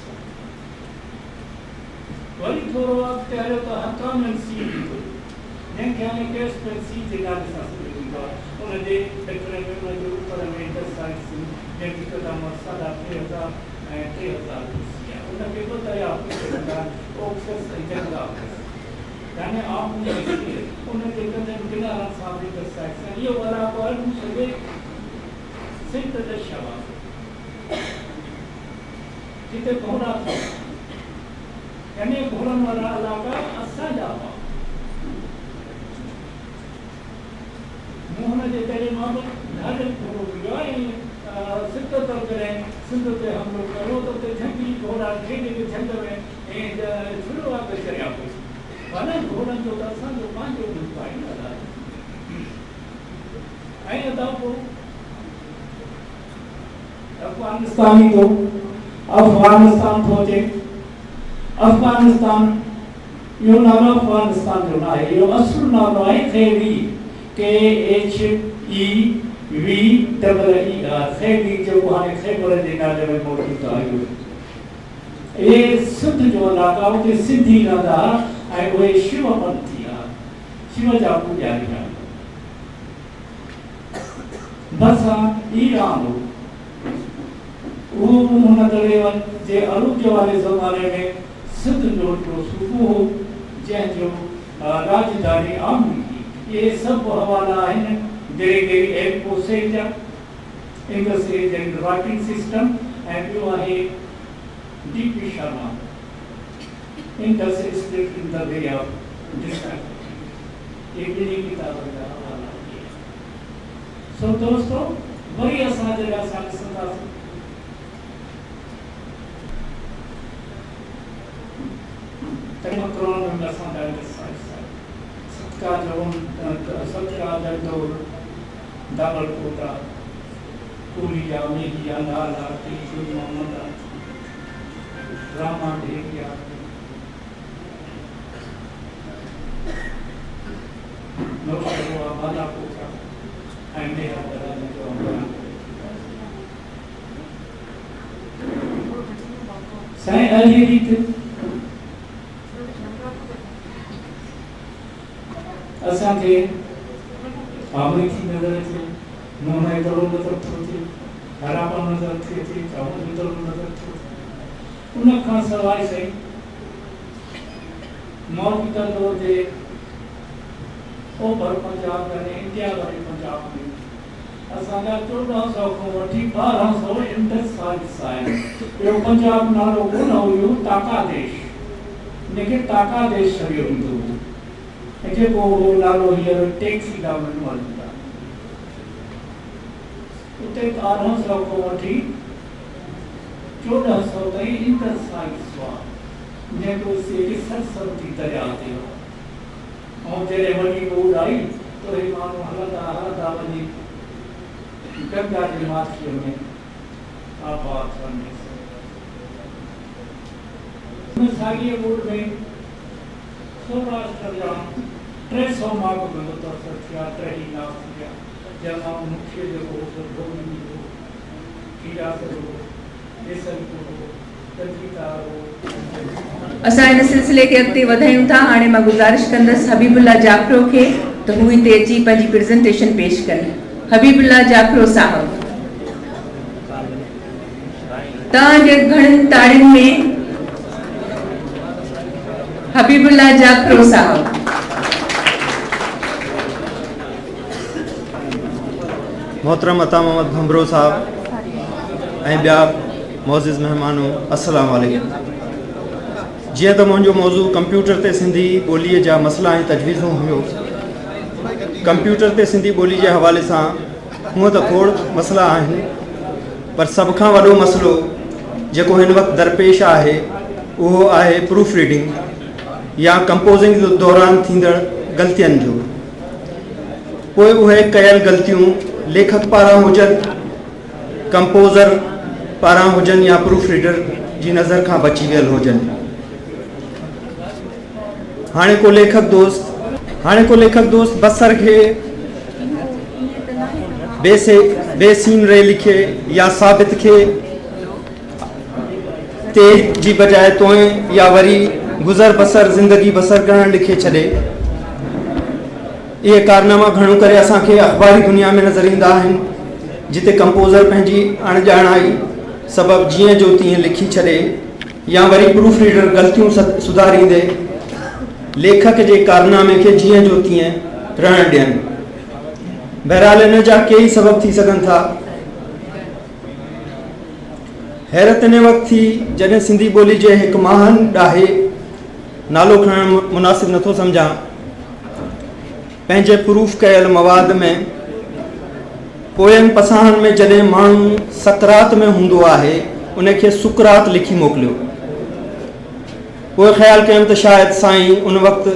वरी थोरो अॻिते हलियो त हकामन सी ईंदो, जंहिंखे हाणे कैस्पियन सी जे नाले सां सॾियो वेंदो आहे। उनजे ॾखिणे में उनजे उत्तर में इंडस साइट जंहिंजी क़दामत 3000 ऐं 3000 आहे। उनखे ॿ दरिया ओक्सस ऐं जंगा। यानी आप उनके किनारा साबित कर सकते हैं। ये वाला पर सभी सिद्ध दशवा जिते घोड़ा था यानी घोड़न वाला इलाका असा जावा मोहन जे तेरे मां ढाढे घोड़ो गए सिद्ध तो करें सिद्ध पे हम लोग करो तो ते झंडी घोड़ा खेने के झंड में ए शुरू आ कर चले आप वाला घोड़न जो असा जो पांच जो पाई ना आई बताओ को अफगानिस्तानी तो अफगानिस्तान पहुंचे। अफगानिस्तान यो नाम अफगानिस्तान जो ना है यो असुर नाम है खैरी KHEVER खैरी जो हाने खैबर जे नाले में मौजूद आहे। ये सिंध जो इलाका उते सिंधी रहंदा ऐं उहे शिव पंथी आहे शिव जा पुजारी आहे। बस ईरान वो मुनदरेवन जे अरूज वाले ज़माने में सिंध जो सूबो हो जंहिंजो राजधानी आमरी ये सब हवाला आहिनि डेरी एयरपोर्ट जा Indus age and writing system ऐं ॿियो आहे DP Sharma Indus split in the way of district ये ॿिनी किताबनि जा हवाला सो दोस्तों वरी असां जे लाइ असां ॾिसंदासीं तकरोन में असां सत्का जो सत्का दौर दावल कोटा पूरिया मेघिया नाला टीचू मोहम्मद रामा ढेरिया नौशरवा बाला कोटा ऐं मेरा बरान जो साईं अली रीत असांखे आमरी थी नज़र अचे मोहन तरो नज़र थो अचे हरापा नज़र थिए थी चावल तरो नज़र थो उन खां सवाइ साईं मौजूदा दौर जे ओभर पंजाब यानी इंडिया वारे पंजाब में असांजा 1400 खां वठी 1200 इंडस साइट्स आहिनि। ॿियो पंजाब नालो कोन हुयो ताका देश इनखे ताका देश छॾियो हूंदो हो जेको नालो हींअर टैक्सी गवर्नमेंट मौजूदु आहे उते 1200 खां वठी 1400 ताईं इंडस साइट्स हुआ जेको सरस्वती दरिया ते हो ऐं जॾहिं वॾी ॿोॾ आई त हे माण्हू हलंदा वञी गंगा जे माथीअ में आबाद वञे हुन साॻीअ ॿोॾ में सौराष्ट्र जा 300 मार्ग में मुतासिर थिया टही नास थिया जंहिंमां मुख्य जेको धोबी हो कीरासर हो बेसनपुर हो तंजीतार हो।
असां इन सिलसिले खे अॻिते वधायूं था। हाणे मां गुज़ारिश कंदसि हबीबुल्ला जाफ़रो खे त हू हिते अची पंहिंजी प्रेज़ेंटेशन पेश कनि। हबीबुल्ला जाफ़रो साहब तव्हांजे घणनि ताड़ियुनि में हबीबुल्ला जाफ़रो साहब
मोहतरम अता मोहम्मद भंबरो साहब ऐं ॿिया मोज़िज़ महिमानों अस्सलाम वालेकुम। जीअं त मुंहिंजो मौज़ू कंप्यूटर ते सिंधी ॿोलीअ जा मसइला ऐं तजवीज़ूं हुयो। कंप्यूटर ते सिंधी ॿोली जे हवाले सां हूअं त खोड़ मसइला आहिनि पर सभ खां वॾो मसइलो जेको हिन वक़्तु दरपेश आहे उहो आहे प्रूफ रीडिंग या कंपोज़िंग जे दौरान थींदड़ ग़लतियुनि जो। पोइ उहे कयल ग़लतियूं लेखक पारां हुजनि कंपोज़र पारां हुजनि या प्रूफ रीडर जी नज़र खां बची वियल हुजनि। हाणे को लेखक दोस्त बसर खे बेसीन रे लिखे या साबित खे तेज जी बजाय तोएं या वरी गुज़र बसर ज़िंदगी बसर करण लिखे छॾे। इहे कारनामा घणो करे असांखे अख़बारी दुनिया में नज़र ईंदा आहिनि जिते कंपोज़र पंहिंजी अणॼाणाई सबबु जीअं जो तीअं लिखी छॾे या वरी प्रूफ रीडर ग़लतियूं सुधारींदे लेखक जे कारनामे खे जीअं जो तीअं रहण ॾियनि। बहरहाल इन जा कई सबब थी सघनि था। हैरत इन वक़्तु थी जॾहिं सिंधी ॿोली जे हिकु महान ॾाहे नालो खणणु मुनासिबु नथो सम्झां। पंहिंजे प्रूफ कयल मवाद में पोयनि पसाहनि में जॾहिं माण्हू सकरात में हूंदो आहे उनखे सुकरात लिखी मोकिलियो। पोइ ख़्यालु कयमि त शायदि साईं उन वक़्तु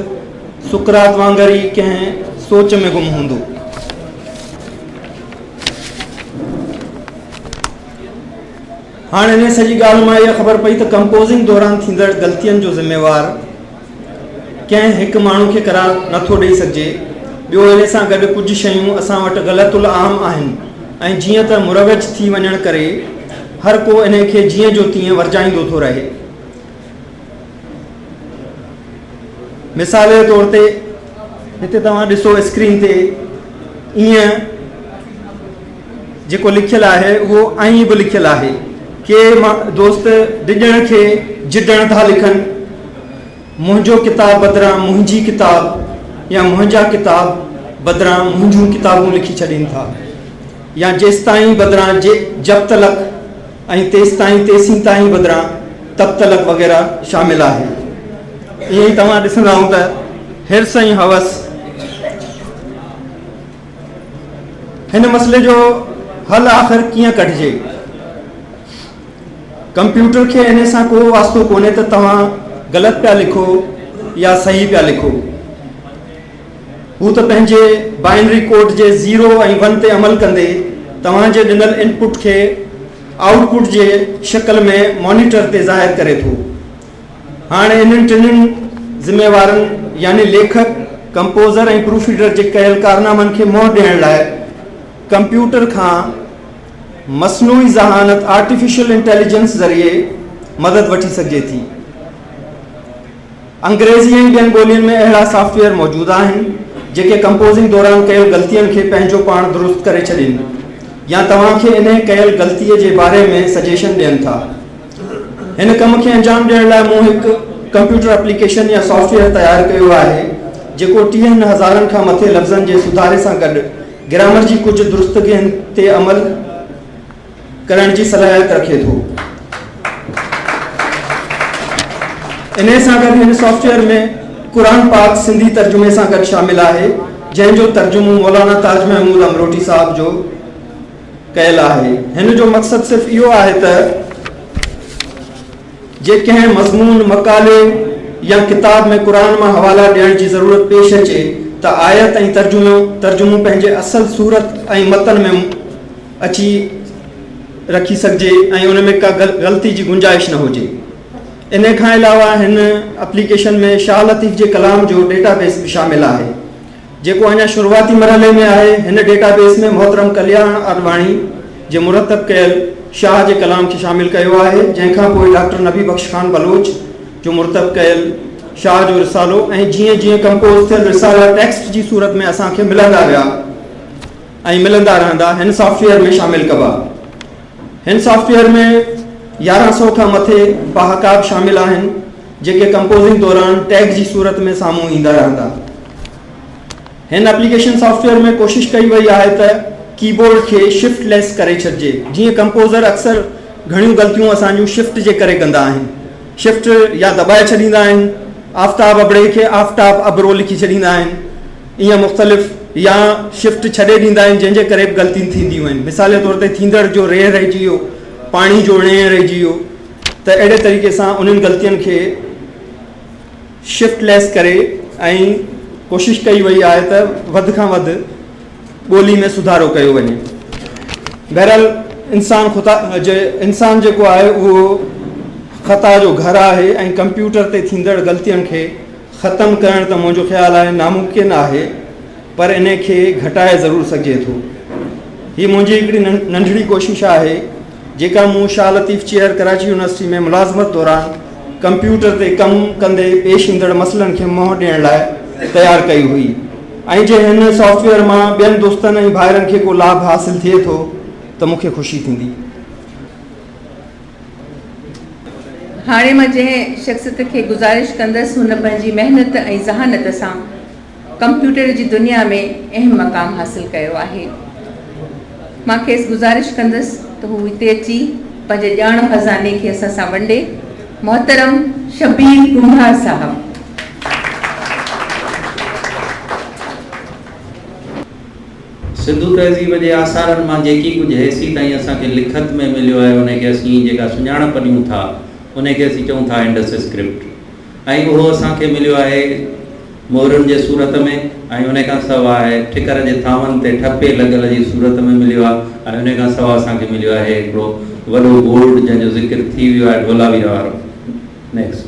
सुकरात वांगुरु ई कंहिं सोच में गुम हूंदो। हाणे इन सॼी ॻाल्हि मां इहा ख़बर पई त कंपोज़िंग दौरान थींदड़ ग़लतियुनि जो ज़िम्मेवार कंहिं हिकु माण्हू खे करार नथो ॾेई सघिजे। ॿियो इन सां गॾु कुझु शयूं असां वटि ग़लतुल आम आहिनि ऐं जीअं त मुरवज थी वञण करे हर को इन खे जीअं जो तीअं वर्जाईंदो थो रहे। मिसाल जे तौर ते हिते तव्हां ॾिसो स्क्रीन ते ईअं जेको लिखियलु आहे उहो ऐं बि लिखियलु आहे। के दोस्त डिॼण खे जिॾण था लिखनि, मुंहिंजो किताब बदिरां मुंहिंजी किताब या मुंहिंजा किताब बदिरां मुंहिंजूं किताबूं लिखी छॾीनि था, या जेसि ताईं बदिरां जब तलक ऐं तेसि ताईं तेसीं ताईं बदिरां तब तलक वग़ैरह शामिलु आहे। ईअं ई तव्हां ॾिसंदा त हिर्स ऐं हवस। हिन मसइले जो हल आख़िर कीअं कढिजे? कंप्यूटर खे इन सां को वास्तो कोन्हे त तव्हां ग़लति पिया लिखो या सही पिया लिखो। हू त पंहिंजे बाइनरी कोड जे 0 ऐं 1 ते अमल कंदे तव्हांजे ॾिनल इनपुट खे आउटपुट जे शक्ल में मॉनिटर ते ज़ाहिर करे थो। हाणे इन्हनि टिन्हिनि ज़िम्मेवारनि यानी लेखक, कंपोज़र ऐं प्रूफ रीडर जे कयल कारनामनि खे मोहर ॾियण लाइ कंप्यूटर खां मसनूई ज़हानत आर्टिफिशियल इंटेलिजेंस ज़रिए मदद वठी सघिजे थी। अंग्रेज़ी ऐं ॿियनि ॿोलियुनि में अहिड़ा सॉफ्टवेयर मौजूदु आहिनि जेके कंपोज़िंग दौरान कयल ग़लतियुनि खे पंहिंजो पाण दुरुस्त करे छॾीनि या तव्हांखे इन कयल ग़लतीअ जे बारे में सजेशन ॾियनि था। हिन कम खे अंजाम ॾियण लाइ मूं हिकु कंप्यूटर एप्लीकेशन या सॉफ्टवेयर तयारु कयो आहे जेको 30,000 खां मथे लफ़्ज़नि जे सुधारे सां गॾु ग्रामर जी कुझु दुरुस्तगियुनि ते अमल करण जी सलाहियत रखे थो। इन सां गॾु हिन सॉफ्टवेयर में क़ुरान पाक सिंधी तर्जुमे सां गॾु शामिल आहे जंहिंजो तर्जुमो मौलाना ताज महमूद अमरोटी साहब जो कयल आहे। हिन जो मक़सदु सिर्फ़ु इहो आहे त जे कंहिं मज़मून मकाले या किताब में क़ुरान मां हवाला ॾियण जी ज़रूरत पेश अचे त आयत ऐं तर्जुमो पंहिंजे असल सूरत ऐं मतन में अची रखी सघिजे ऐं उन में का ग़लती जी गुंजाइश न हुजे। इन खां अलावा हिन एप्लीकेशन में शाह लतीफ़ जे कलाम जो डेटाबेस बि शामिल आहे जेको अञा शुरूआती मरहले में आहे। हिन डेटाबेस में मोहतरम कल्याण अडवाणी जे मुरतब कयल शाह जे कलाम खे शामिल कयो आहे, जंहिंखां पोइ डॉक्टर नबी बख्श खान बलोच जो मुरतब कयल शाह जो रिसालो ऐं जीअं जीअं कंपोज़ थियल रिसाला टेक्स्ट जी सूरत में असांखे मिलंदा विया ऐं मिलंदा रहंदा हिन सॉफ्टवेयर में शामिल कबा। हिन सॉफ्टवेयर में 1100 खां मथे पहाकाब शामिल आहिनि जेके कंपोज़िंग दौरान टैग जी सूरत में साम्हूं ईंदा रहंदा। हिन एप्लीकेशन सॉफ्टवेयर में कोशिश कई वई आहे त कीबोर्ड खे शिफ्ट लेस करे छॾिजे। जीअं कंपोज़र अक्सर घणियूं ग़लतियूं असांजूं शिफ्ट जे करे कंदा आहिनि। शिफ्ट या दॿाए छॾींदा आहिनि, आफ्ताब अबड़े खे आफ्ताब अबरो लिखी छॾींदा आहिनि, ईअं मुख़्तलिफ़, या शिफ्ट छॾे ॾींदा आहिनि जंहिंजे करे बि ग़लतियूं थींदियूं आहिनि। मिसाल जे तौर ते थींदड़ जो रे रहिजी वियो, पाणी जो रे रहिजी वियो, त अहिड़े तरीक़े सां उन्हनि ग़लतियुनि खे शिफ्ट लेस करे ऐं कोशिशि कई वई आहे त वधि खां वधि ॿोली में सुधारो कयो वञे। बहरहाल इंसान जेको आहे उहो ख़ता जो घर आहे ऐं कंप्यूटर ते थींदड़ ग़लतियुनि खे ख़तमु करणु त मुंहिंजो ख़्यालु आहे नामुमकिन आहे, पर इन खे घटाए ज़रूरु सघिजे थो। हीअ मुंहिंजी हिकिड़ी नंढड़ी कोशिशि आहे जेका मूं शाह लतीफ़ चेयर कराची यूनिवर्सिटी में मुलाज़मत दौरान कंप्यूटर ते कमु कंदे पेश ईंदड़ मसइलनि खे मुंहुं ॾियण लाइ तयारु कई हुई ऐं जे हिन सॉफ्टवेयर मां ॿियनि दोस्तनि ऐं भाइरनि खे को लाभ हासिलु थिए थो त मूंखे ख़ुशी थींदी।
हाणे मां जंहिं शख़्सियत खे गुज़ारिश कंदसि हुन पंहिंजी महिनत ऐं ज़हानत सां कंप्यूटर जी दुनिया में अहम मक़ाम हासिल कयो आहे। मां खेसि गुज़ारिश कंदसि त हू हिते अची पंहिंजे ॼाण खज़ाने खे असां सां वंडे। मोहतरम शबीर कुंभार साहब।
सिंधु तहज़ीब जे आसारनि मां जेकी कुझु हेसी ताईं असांखे लिखत में मिलियो आहे उनखे असीं जेका सुञाणप ॾियूं था उनखे असीं चऊं था इंडस स्क्रिप्ट, ऐं उहो असांखे मिलियो आहे मोहरुनि जे सूरत में, ऐं उन खां सवाइ ठिकर जे थांवनि ते ठपे लॻल जी सूरत में मिलियो आहे, ऐं उन खां सवाइ असांखे मिलियो आहे हिकिड़ो वॾो बोर्ड जंहिंजो ज़िक्र थी वियो आहे ढोलावीरा वारो। नेक्स्ट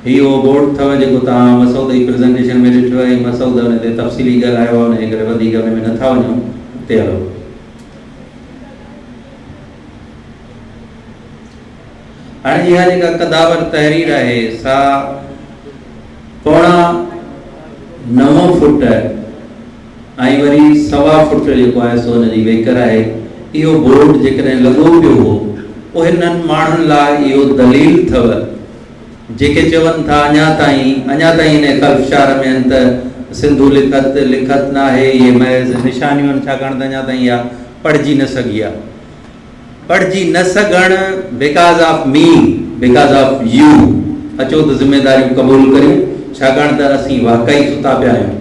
हीउ उहो बोर्ड अथव जेको तव्हां मसूद जी प्रेज़ेंटेशन में ॾिठो आहे। मसूद हुन ते तफ़सीली ॻाल्हायो आहे, उनजे करे वधीक हुन में नथा वञूं, ते हलो। हाणे इहा जेका कदावर तहरीर आहे सा 9.25 फुट ऐं वरी 1.25 फुट जेको आहे सो हुनजी वेकर आहे। इहो बोर्ड जेकॾहिं लॻो पियो हो उहे हिननि माण्हुनि लाइ इहो दलील अथव जेके चवनि था अञा ताईं हिन ख़ल्फ़शार में आहिनि त सिंधु लिखत न आहे, इहे महज़ निशानियूं आहिनि, छाकाणि त अञा ताईं इहा पढ़िजी न सघी आहे। पढ़िजी न सघणु because of me, because of you. अचो त ज़िम्मेदारियूं क़बूल करियूं, छाकाणि त असीं वाक़ई सुता पिया आहियूं।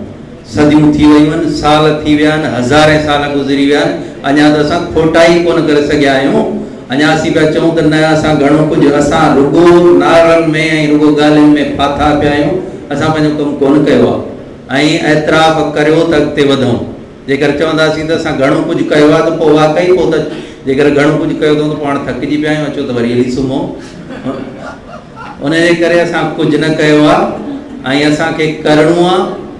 सदियूं थी वियूं आहिनि, साल थी विया आहिनि, हज़ारे साल गुज़री विया आहिनि, अञा त असां खोटा ई कोन करे सघिया आहियूं। अञा असीं पिया चऊं त न असां घणो कुझु असां रुगो नारनि में ऐं रुगो ॻाल्हियुनि में फाथा पिया आहियूं, असां पंहिंजो कमु कोन कयो आहे ऐं एतिराफ़ करियो त अॻिते वधूं। जेकर चवंदासीं त असां घणो कुझु कयो आहे त पोइ वाक़ई पोइ त जेकर घणो कुझु कयो अथऊं त पाण थकिजी पिया आहियूं, अचो त वरी हली सुम्हो। उनजे करे असां कुझु न कयो आहे ऐं असांखे करिणो आहे।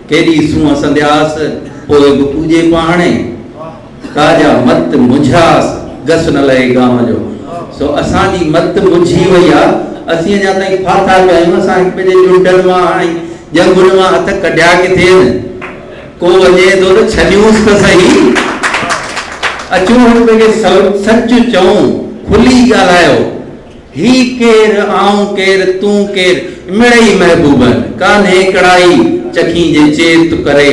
केॾी सूंहं संध्यास पोइ बि पूॼे पाणे, काजा मत मुझास गस न लहे गांव जो। सो असांजी मत मुझी वई आहे, असीं अञा ताईं फाथा पिया आहियूं। असां हिक ॿिए जे झुंडनि मां ऐं जंगुनि मां हथ कढिया किथे आहिनि। को वञे थो त छॾियूंसि त सही, अचूं हिक ॿिए खे सच चऊं, खुली ॻाल्हायो। ही केर आऊं केर तूं केर मिड़ई महबूबनि, कान्हे कढ़ाई चखी जे चेत करे।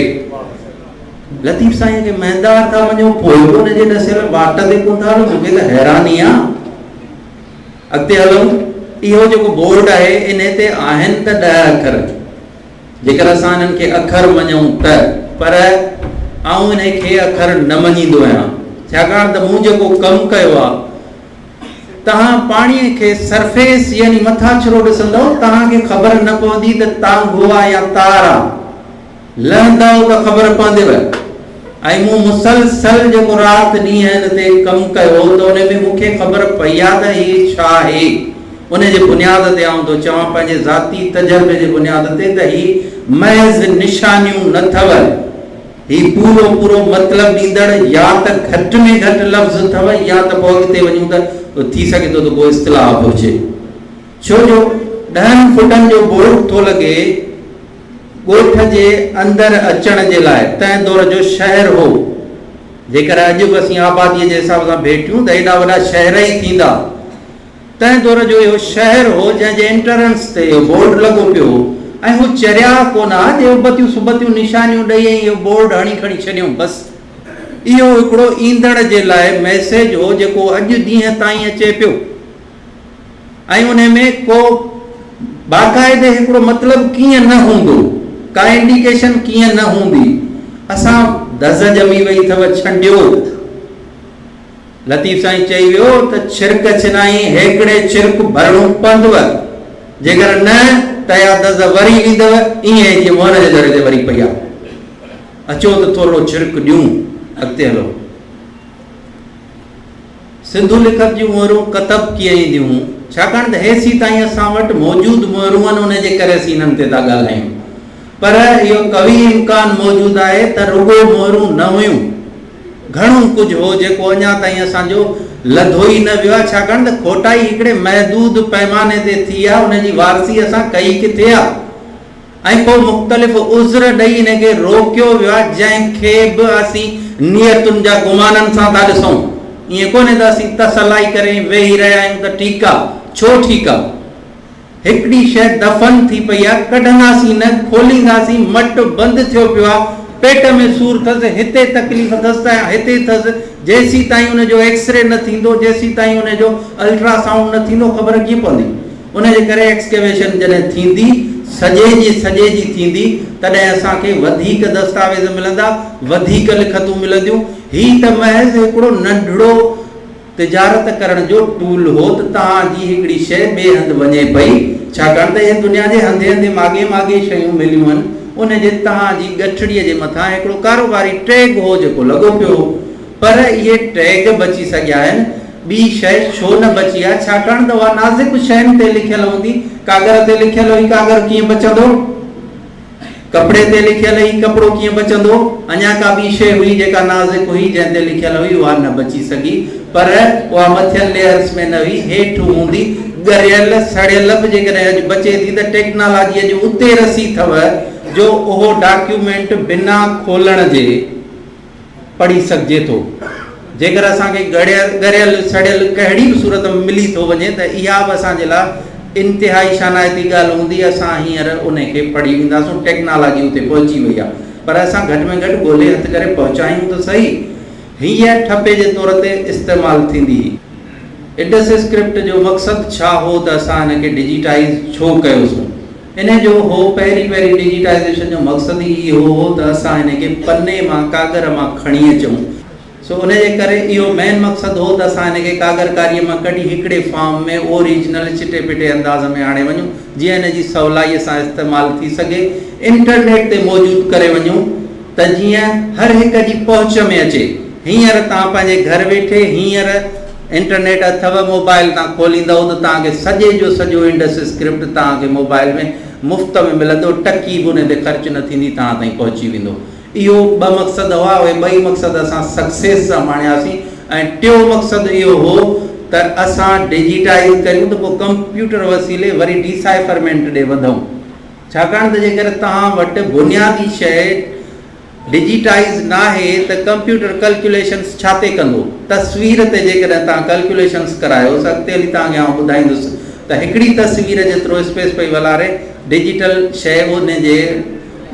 लतीफ़ साईं खे महदार था वञो, पोइ बि हुनजे ॾसियल वाट ते कोन था हलो, मूंखे त हैरानी आहे। अॻिते हलूं। इहो जेको बोर्ड आहे इन ते आहिनि त 10 अखर, जेकर असां हिननि खे अखर मञूं त, पर आऊं इन खे अखर न मञींदो आहियां, छाकाणि त मूं जेको कमु कयो आहे, तव्हां पाणीअ खे सरफेस यानी मथाछरो ॾिसंदव, तव्हांखे ख़बर न पवंदी त तांगो आहे या तार आहे। लहंदव त ख़बर पवंदव। ऐं मूं मुसलसल जेको राति ॾींहं हिन ते कमु कयो त उन में मूंखे ख़बर पई आहे त हीउ छा आहे। उनजे बुनियाद ते आऊं थो चवां, पंहिंजे ज़ाती तजर्बे जे बुनियाद ते, त हीउ महज़ निशानियूं न अथव, हीउ पूरो पूरो मतिलबु ॾींदड़ या त घटि में घटि लफ़्ज़ अथव, या त पोइ अॻिते वञूं त थी सघे थो त को इस्तिलाह हुजे। छो जो 10 फुटनि जो बोर्ड थो लॻे ॻोठ जे अंदरि अचण जे लाइ। तंहिं दौर जो शहर हो, जेकर अॼु बि असीं आबादीअ जे हिसाब सां भेटियूं त एॾा वॾा शहर ई थींदा। तंहिं दौर जो इहो शहर हो जंहिंजे एंट्रेंस ते इहो बोर्ड लॻो पियो ऐं हू चरिया कोन आहे जे उबतियूं सुबतियूं निशानियूं ॾेई ऐं इहो बोर्ड हणी खणी छॾियूं बसि। इहो हिकिड़ो ईंदड़ जे लाइ मैसेज हो जेको अॼु ॾींहं ताईं अचे पियो ऐं उन में को बाक़ाइदे हिकिड़ो मतिलबु कीअं न हूंदो, का इंडिकेशन कीअं न हूंदी। असां दज़ ॼमी वई अथव छंडियो। लतीफ़ साईं चई वियो त छिरक छिनाई हेकड़े छिरक भरणो पवंदव, जेकर न त या दज़ वरी ईंदव, ईअं जीअं मोहन जे दर ते वरी पई आहे। अचो त थोरो छिरक ॾियूं, अॻिते हलो। सिंधु लिखत जूं मोहरूं कतब कीअं ईंदियूं, छाकाणि त हेसी ताईं असां वटि मौजूदु मोहरूं आहिनि, उनजे करे असीं हिननि ते था ॻाल्हायूं। पर इहो कवी इम्कान मौजूदु आहे त रुगो मोहरूं न हुयूं, घणो कुझु हो जेको अञा ताईं असांजो लधो ई न वियो आहे, छाकाणि त खोटाई हिकिड़े महदूद पैमाने ते थी आहे, उनजी वारसी असां कई किथे आहे ऐं पोइ मुख़्तलिफ़ उज़र ॾेई हिनखे रोकियो वियो आहे, जंहिंखे बि असीं नियतुनि जा गुमाननि सां था ॾिसूं। ईअं कोन्हे त असीं तसलाई करे वेही रहिया आहियूं त ठीकु आहे, छो ठीकु आहे, हिकिड़ी शइ दफ़न थी पई आहे, कढंदासीं न, खोलींदासीं, मट बंदि थियो पियो आहे, पेट में सूर अथसि, हिते तकलीफ़ अथसि त हिते अथसि, जेसीं ताईं उनजो एक्सरे न थींदो, जेसीं ताईं उनजो अल्ट्रासाउंड न थींदो, ख़बर कीअं पवंदी? उनजे करे एक्सकेवेशन जॾहिं थींदी, सॼे जी थींदी, तॾहिं असांखे वधीक दस्तावेज़ मिलंदा, वधीक लिखतूं मिलंदियूं। हीउ त महज़ हिकिड़ो नंढड़ो तिजारत करण जो टूल हो त तव्हांजी हिकिड़ी शइ ॿिए हंधि वञे पई, छाकाणि त इहे दुनिया जे हंधे हंधे माॻे शयूं मिलियूं आहिनि, उनजे तव्हांजी गठड़ीअ जे मथां हिकिड़ो कारोबारी टैग हो जेको लॻो पियो हो, पर इहे टैग बची सघिया आहिनि, ॿी शइ छो न बची आहे? छाकाणि त उहा नाज़ुक शयुनि ते लिखियल हूंदी, कागर ते लिखियल हुई, कागर कीअं बचंदो? कपिड़े ते लिखियल हुई, कपिड़ो कीअं बचंदो? अञा का ॿी शइ हुई जेका नाज़ुक हुई, जंहिं ते लिखियल हुई, उहा न बची सघी, पर उहा मथियल लेयर्स में न हुई, हेठि हूंदी, ॻरियल सड़ियल बि जेकॾहिं अॼु बचे थी त टेक्नोलॉजीअ जो उते रसी अथव जो उहो डॉक्यूमेंट बिना खोलण जे पढ़ी सघिजे थो। जेकर असांखे ॻरियल सड़ियल कहिड़ी बि सूरत में मिली थो वञे त इहा बि असांजे लाइ इंतिहाई शानाइती ॻाल्हि हूंदी, असां हींअर उनखे पढ़ी वेंदासीं, टेक्नोलॉजी उते पहुची वई आहे, पर असां घटि में घटि ॻोल्हे हथ करे पहुचायूं त सही। हीअ ठपे जे तौर ते इस्तेमालु थींदी। इंडस स्क्रिप्ट जो मक़सदु छा हो त असां हिनखे डिजिटाइज़ छो कयोसीं? इन जो हो पहिरीं डिजिटाइज़ेशन जो मक़सदु ई इहो हो त असां हिनखे पने मां, कागर मां खणी अचूं। सो उनजे करे इहो मेन मक़सदु हो त असां हिनखे कागरकारीअ मां कढी हिकिड़े फॉर्म में ओरिजिनल चिटे पिटे अंदाज़ में आणे वञूं, जीअं हिनजी सवलाईअ सां इस्तेमालु थी सघे, इंटरनेट ते मौजूदु करे वञूं त जीअं हर हिक जी पहुच में अचे। हींअर तव्हां पंहिंजे घर वेठे हींअर इंटरनेट अथव, मोबाइल तव्हां खोलींदव त तव्हांखे सॼे जो सॼो इंडस स्क्रिप्ट तव्हांखे मोबाइल में मुफ़्त में मिलंदो, टकी बि उन ते ख़र्च न थींदी, तव्हां ताईं पहुची वेंदो। इहो ॿ मक़सद हुआ, उहे ॿई मक़सद असां सक्सेस सां माणियासीं। ऐं टियों मक़सदु इहो हो त असां डिजिटाइज़ कयूं त पोइ कंप्यूटर वसीले वरी डिसाइफरमेंट ॾे वधूं, छाकाणि त जेकर तव्हां वटि बुनियादी शइ डिजिटाइज़ न आहे त कंप्यूटर कैलकुलेशन्स छा ते कंदो? तस्वीर ते जेकॾहिं तव्हां कैलकुलेशन्स करायो, अॻिते हली तव्हांखे आउं ॿुधाईंदुसि त हिकिड़ी तस्वीर जेतिरो स्पेस पई वलारे, डिजिटल शइ उनजे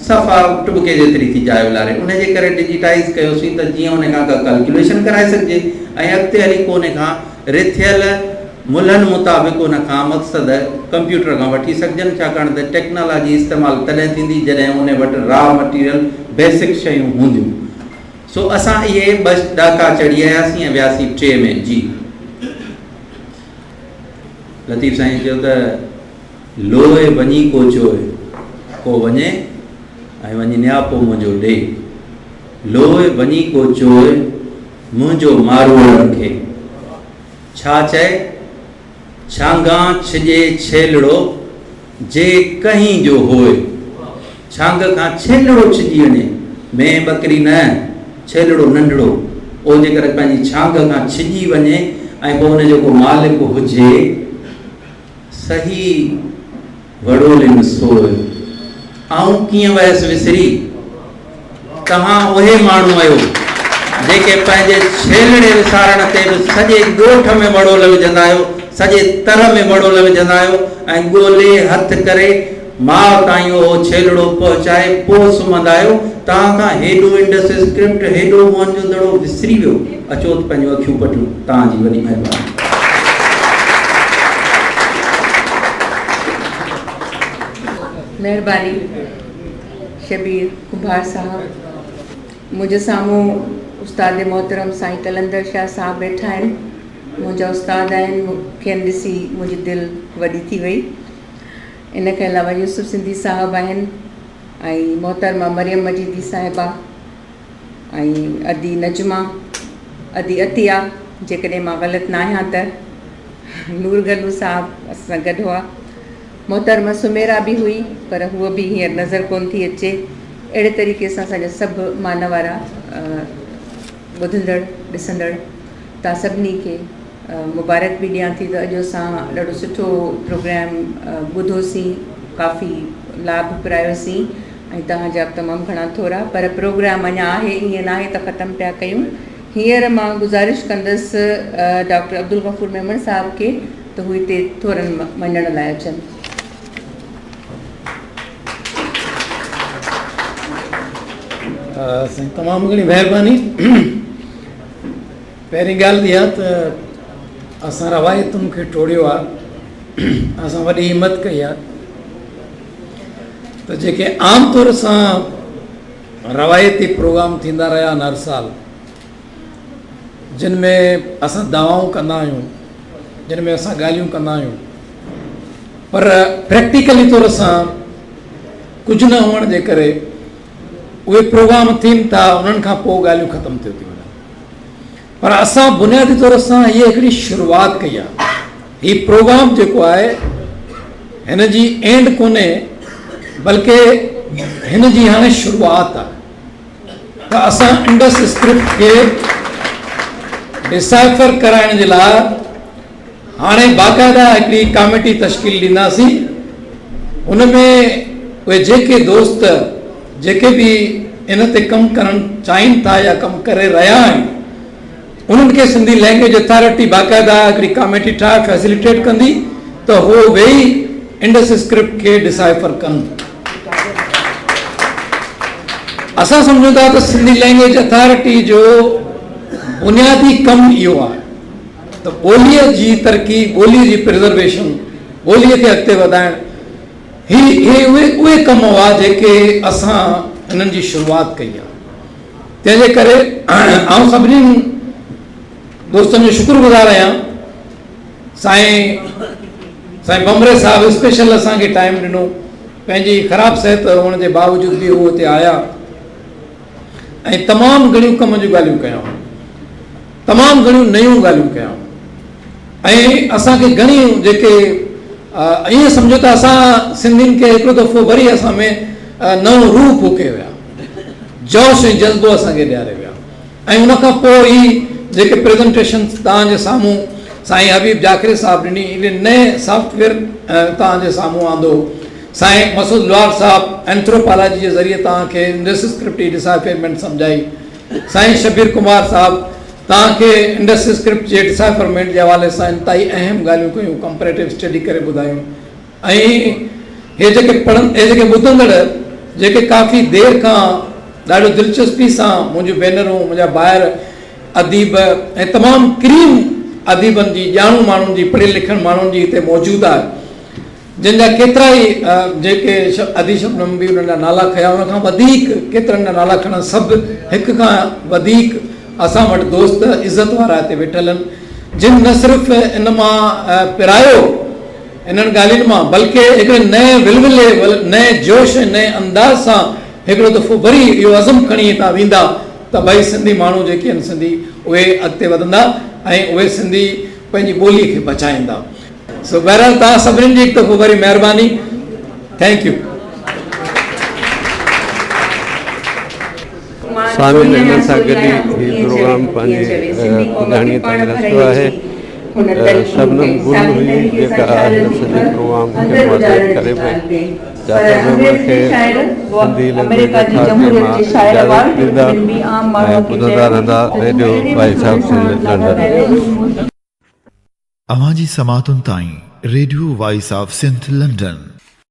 सफ़ा टुबके जेतिरी थी जाइ वलारे। उनजे करे डिजिटाइज़ कयोसीं त जीअं उन खां का कैलकुलेशन कराए सघिजे, ऐं अॻिते हली को उन खां रिथियल मुल्हनि मुताबिक़ उन खां मक़सद कंप्यूटर खां वठी सघजनि, छाकाणि त टेक्नोलॉजी इस्तेमालु तॾहिं थींदी जॾहिं उन वटि रॉ मटीरियल बेसिक शयूं हूंदियूं। सो असां इहे ॿ ॾाका चढ़ी आयासीं ऐं वियासीं 3 में। जी लतीफ़ साईं चयो त लोए वञी को चोए, को वञे ऐं वञी नियापो मुंहिंजो ॾे, लोए वञी को चोए मुंहिंजो मारूअ खे, छा चए? छांगा छिजे छेलड़ो जे कहीं जो होए, छांग खां छेलड़ो छिजी वञे, में बकरी न, छेलड़ो नंढड़ो, उहो जेकर पंहिंजी छांग खां छिजी वञे ऐं पोइ हुन जेको मालिक हुजे, सही वड़ोलिन सोए, आऊं कीअं वयसि विसरी? तव्हां उहे माण्हू आहियो जेके पंहिंजे छेलड़े विसारण ते बि सॼे ॻोठ में वड़ोल विझंदा आहियो, सॼे तर में वड़ोल विझंदा आहियो, ऐं ॻोल्हे हथ करे माउ ताईं उहो छेलड़ो पहुचाए पोइ सुम्हंदा आहियो। तव्हां खां हेॾो इंडस स्क्रिप्ट, हेॾो मुंहिंजो दड़ो विसरी वियो, अचो त पंहिंजो अखियूं पटियूं। तव्हांजी वॾी महिरबानी।
महिरबानी शबीर कुंभार साहब। मुंहिंजे साम्हूं उस्ताद मोहतरम साईं कलंदर शाह साहब वेठा आहिनि, मुंहिंजा उस्ताद आहिनि, मूंखे ॾिसी मुंहिंजी दिलि वॾी थी वई। इन खां अलावा यूसुफ सिंधी साहब आहिनि ऐं मोहतरमा मरियम मजीदी साहिबा ऐं अदी नजमा, अदी अतिया, जेकॾहिं मां ग़लति न आहियां त, नूर गलू साहब असां गॾु हुआ, मोहतरमा सुमेरा बि हुई पर हूअ बि हींअर नज़र कोन थी अचे। अहिड़े तरीक़े सां असांजा सभु मान वारा ॿुधंदड़ ॾिसंदड़ तव्हां सभिनी खे मुबारक बि ॾियां थी त अॼु असां ॾाढो सुठो प्रोग्राम ॿुधोसीं, काफ़ी लाभ पिरायोसीं ऐं तव्हांजा तमामु घणा थोरा, पर प्रोग्राम अञा आहे, ईअं न आहे त ख़तमु पिया कयूं। हींअर मां गुज़ारिश कंदसि डॉक्टर अब्दुल गफ़ूर मेमन साहब खे त हू हिते थोरनि मञण लाइ अचनि।
तमामु घणी महिरबानी। पहिरीं ॻाल्हि इहा त असां रवायतुनि खे टोड़ियो आहे, असां वॾी हिमत कई आहे त जेके आम तौर सां रवायती प्रोग्राम थींदा रहिया आहिनि हर साल, जिन में असां दवाऊं कंदा आहियूं, जिन में असां ॻाल्हियूं कंदा आहियूं, पर प्रैक्टिकली तौर सां कुझु न हुअण जे करे उहे प्रोग्राम थियनि था, उन्हनि खां पोइ ॻाल्हियूं ख़तमु थियूं थी वञनि। पर असां बुनियादी तौर सां हीअ हिकिड़ी शुरूआति कई आहे। हीउ प्रोग्राम जेको आहे हिन जी एंड कोन्हे, बल्कि हिन जी हाणे शुरूआति आहे। त असां इंडस स्क्रिप्ट खे डिसाइफर कराइण जे लाइ हाणे बाक़ाइदा हिकिड़ी कमेटी तश्कील ॾींदासीं। हुन में उहे जेके दोस्त जेके बि इन ते कमु करणु चाहिनि था या कमु करे रहिया आहिनि, उन्हनि खे सिंधी लैंग्वेज अथॉरिटी बाक़ाइदा हिकिड़ी कमेटी ठाहे फैसिलिटेट कंदी त उहो वेही इंडस स्क्रिप्ट खे डिसाइफर कनि। असां सम्झूं था त सिंधी लैंग्वेज अथॉरिटी जो बुनियादी कमु इहो आहे त ॿोलीअ जी तरक़ी, ॿोलीअ जी प्रिज़र्वेशन, ॿोलीअ खे अॻिते वधाइण, उहे कम हुआ जेके असां हिननि जी शुरूआति कई आहे। तंहिंजे करे आउं सभिनी दोस्तनि जो शुक्रगुज़ार आहियां। साईं बमरे साहिबु स्पेशल असांखे टाइम ॾिनो, पंहिंजी ख़राबु सिहत हुअण जे बावजूदि बि उहो हिते आया ऐं तमामु घणियूं कम जूं ॻाल्हियूं कयूं, तमामु घणियूं नयूं ॻाल्हियूं कयूं ऐं असांखे घणियूं जेके ईअं सम्झो त असां सिंधियुनि खे हिकिड़ो दफ़ो वरी असां में नओं रूह फूके विया, जोश ऐं जज़्बो असांखे ॾियारे विया। ऐं उनखां पोइ ई जेके प्रेज़ेंटेशन तव्हांजे साम्हूं साईं हबीब जाखरी साहिबु ॾिनी, इहे नए सॉफ्टवेयर तव्हांजे साम्हूं आंदो, साईं मसूद लुआर साहिबु एंथ्रोपोलॉजी जे ज़रिए तव्हांखे इंडस स्क्रिप्ट डिसाइफरमेंट सम्झाई, साईं शबीर कुमार साहिबु तव्हांखे इंडस स्क्रिप्ट जे डिसाइफरमेंट जे हवाले सां इंतिहाई अहम ॻाल्हियूं कयूं, कंपेरेटिव स्टडी करे ॿुधायूं। ऐं हे जेके ॿुधंदड़ जेके काफ़ी देरि खां ॾाढो दिलचस्पी सां मुंहिंजूं भेनरूं, मुंहिंजा ॿाहिर अदीब ऐं तमामु क्रीम अदीबनि जी, ॼाणू माण्हुनि जी, पढ़ियल लिखियल माण्हुनि जी हिते मौजूदु आहे, जिन जा केतिरा ई जेके अदी शबनम बि उन्हनि जा नाला खया, उनखां वधीक केतिरनि जा नाला खणनि, सभु हिक खां वधीक असां वटि दोस्त इज़त वारा हिते वेठल आहिनि, जिन न सिर्फ़ु इन मां पिरायो इन्हनि ॻाल्हियुनि मां, बल्कि हिकिड़े नए विलविले, नए जोश ऐं नए अंदाज़ सां हिकिड़ो दफ़ो वरी इहो अज़म खणी हितां वेंदा त भई सिंधी माण्हू जेके आहिनि सिंधी उहे अॻिते वधंदा ऐं उहे सिंधी पंहिंजी ॿोलीअ खे बचाईंदा। सो बहरहाल तव्हां सभिनीनि जी हिकु दफ़ो वरी महिरबानी, थैंक यू।
स्वामी हिन सां गॾु हीउ प्रोग्राम पंहिंजी ॿुधाइणीअ ताईं रखियो आहे। शबनम गुल हुई जेका हिन सॼे प्रोग्राम खे मॉडरेट करे पई, जाकर मेंबर खे सिंधी लैंग्वेज अथॉरिटी मां इजाज़त ॾींदा ऐं ॿुधंदा रहंदा radio voice of Sindh London.
अवां जी समातुनि ताईं radio voice of Sindh London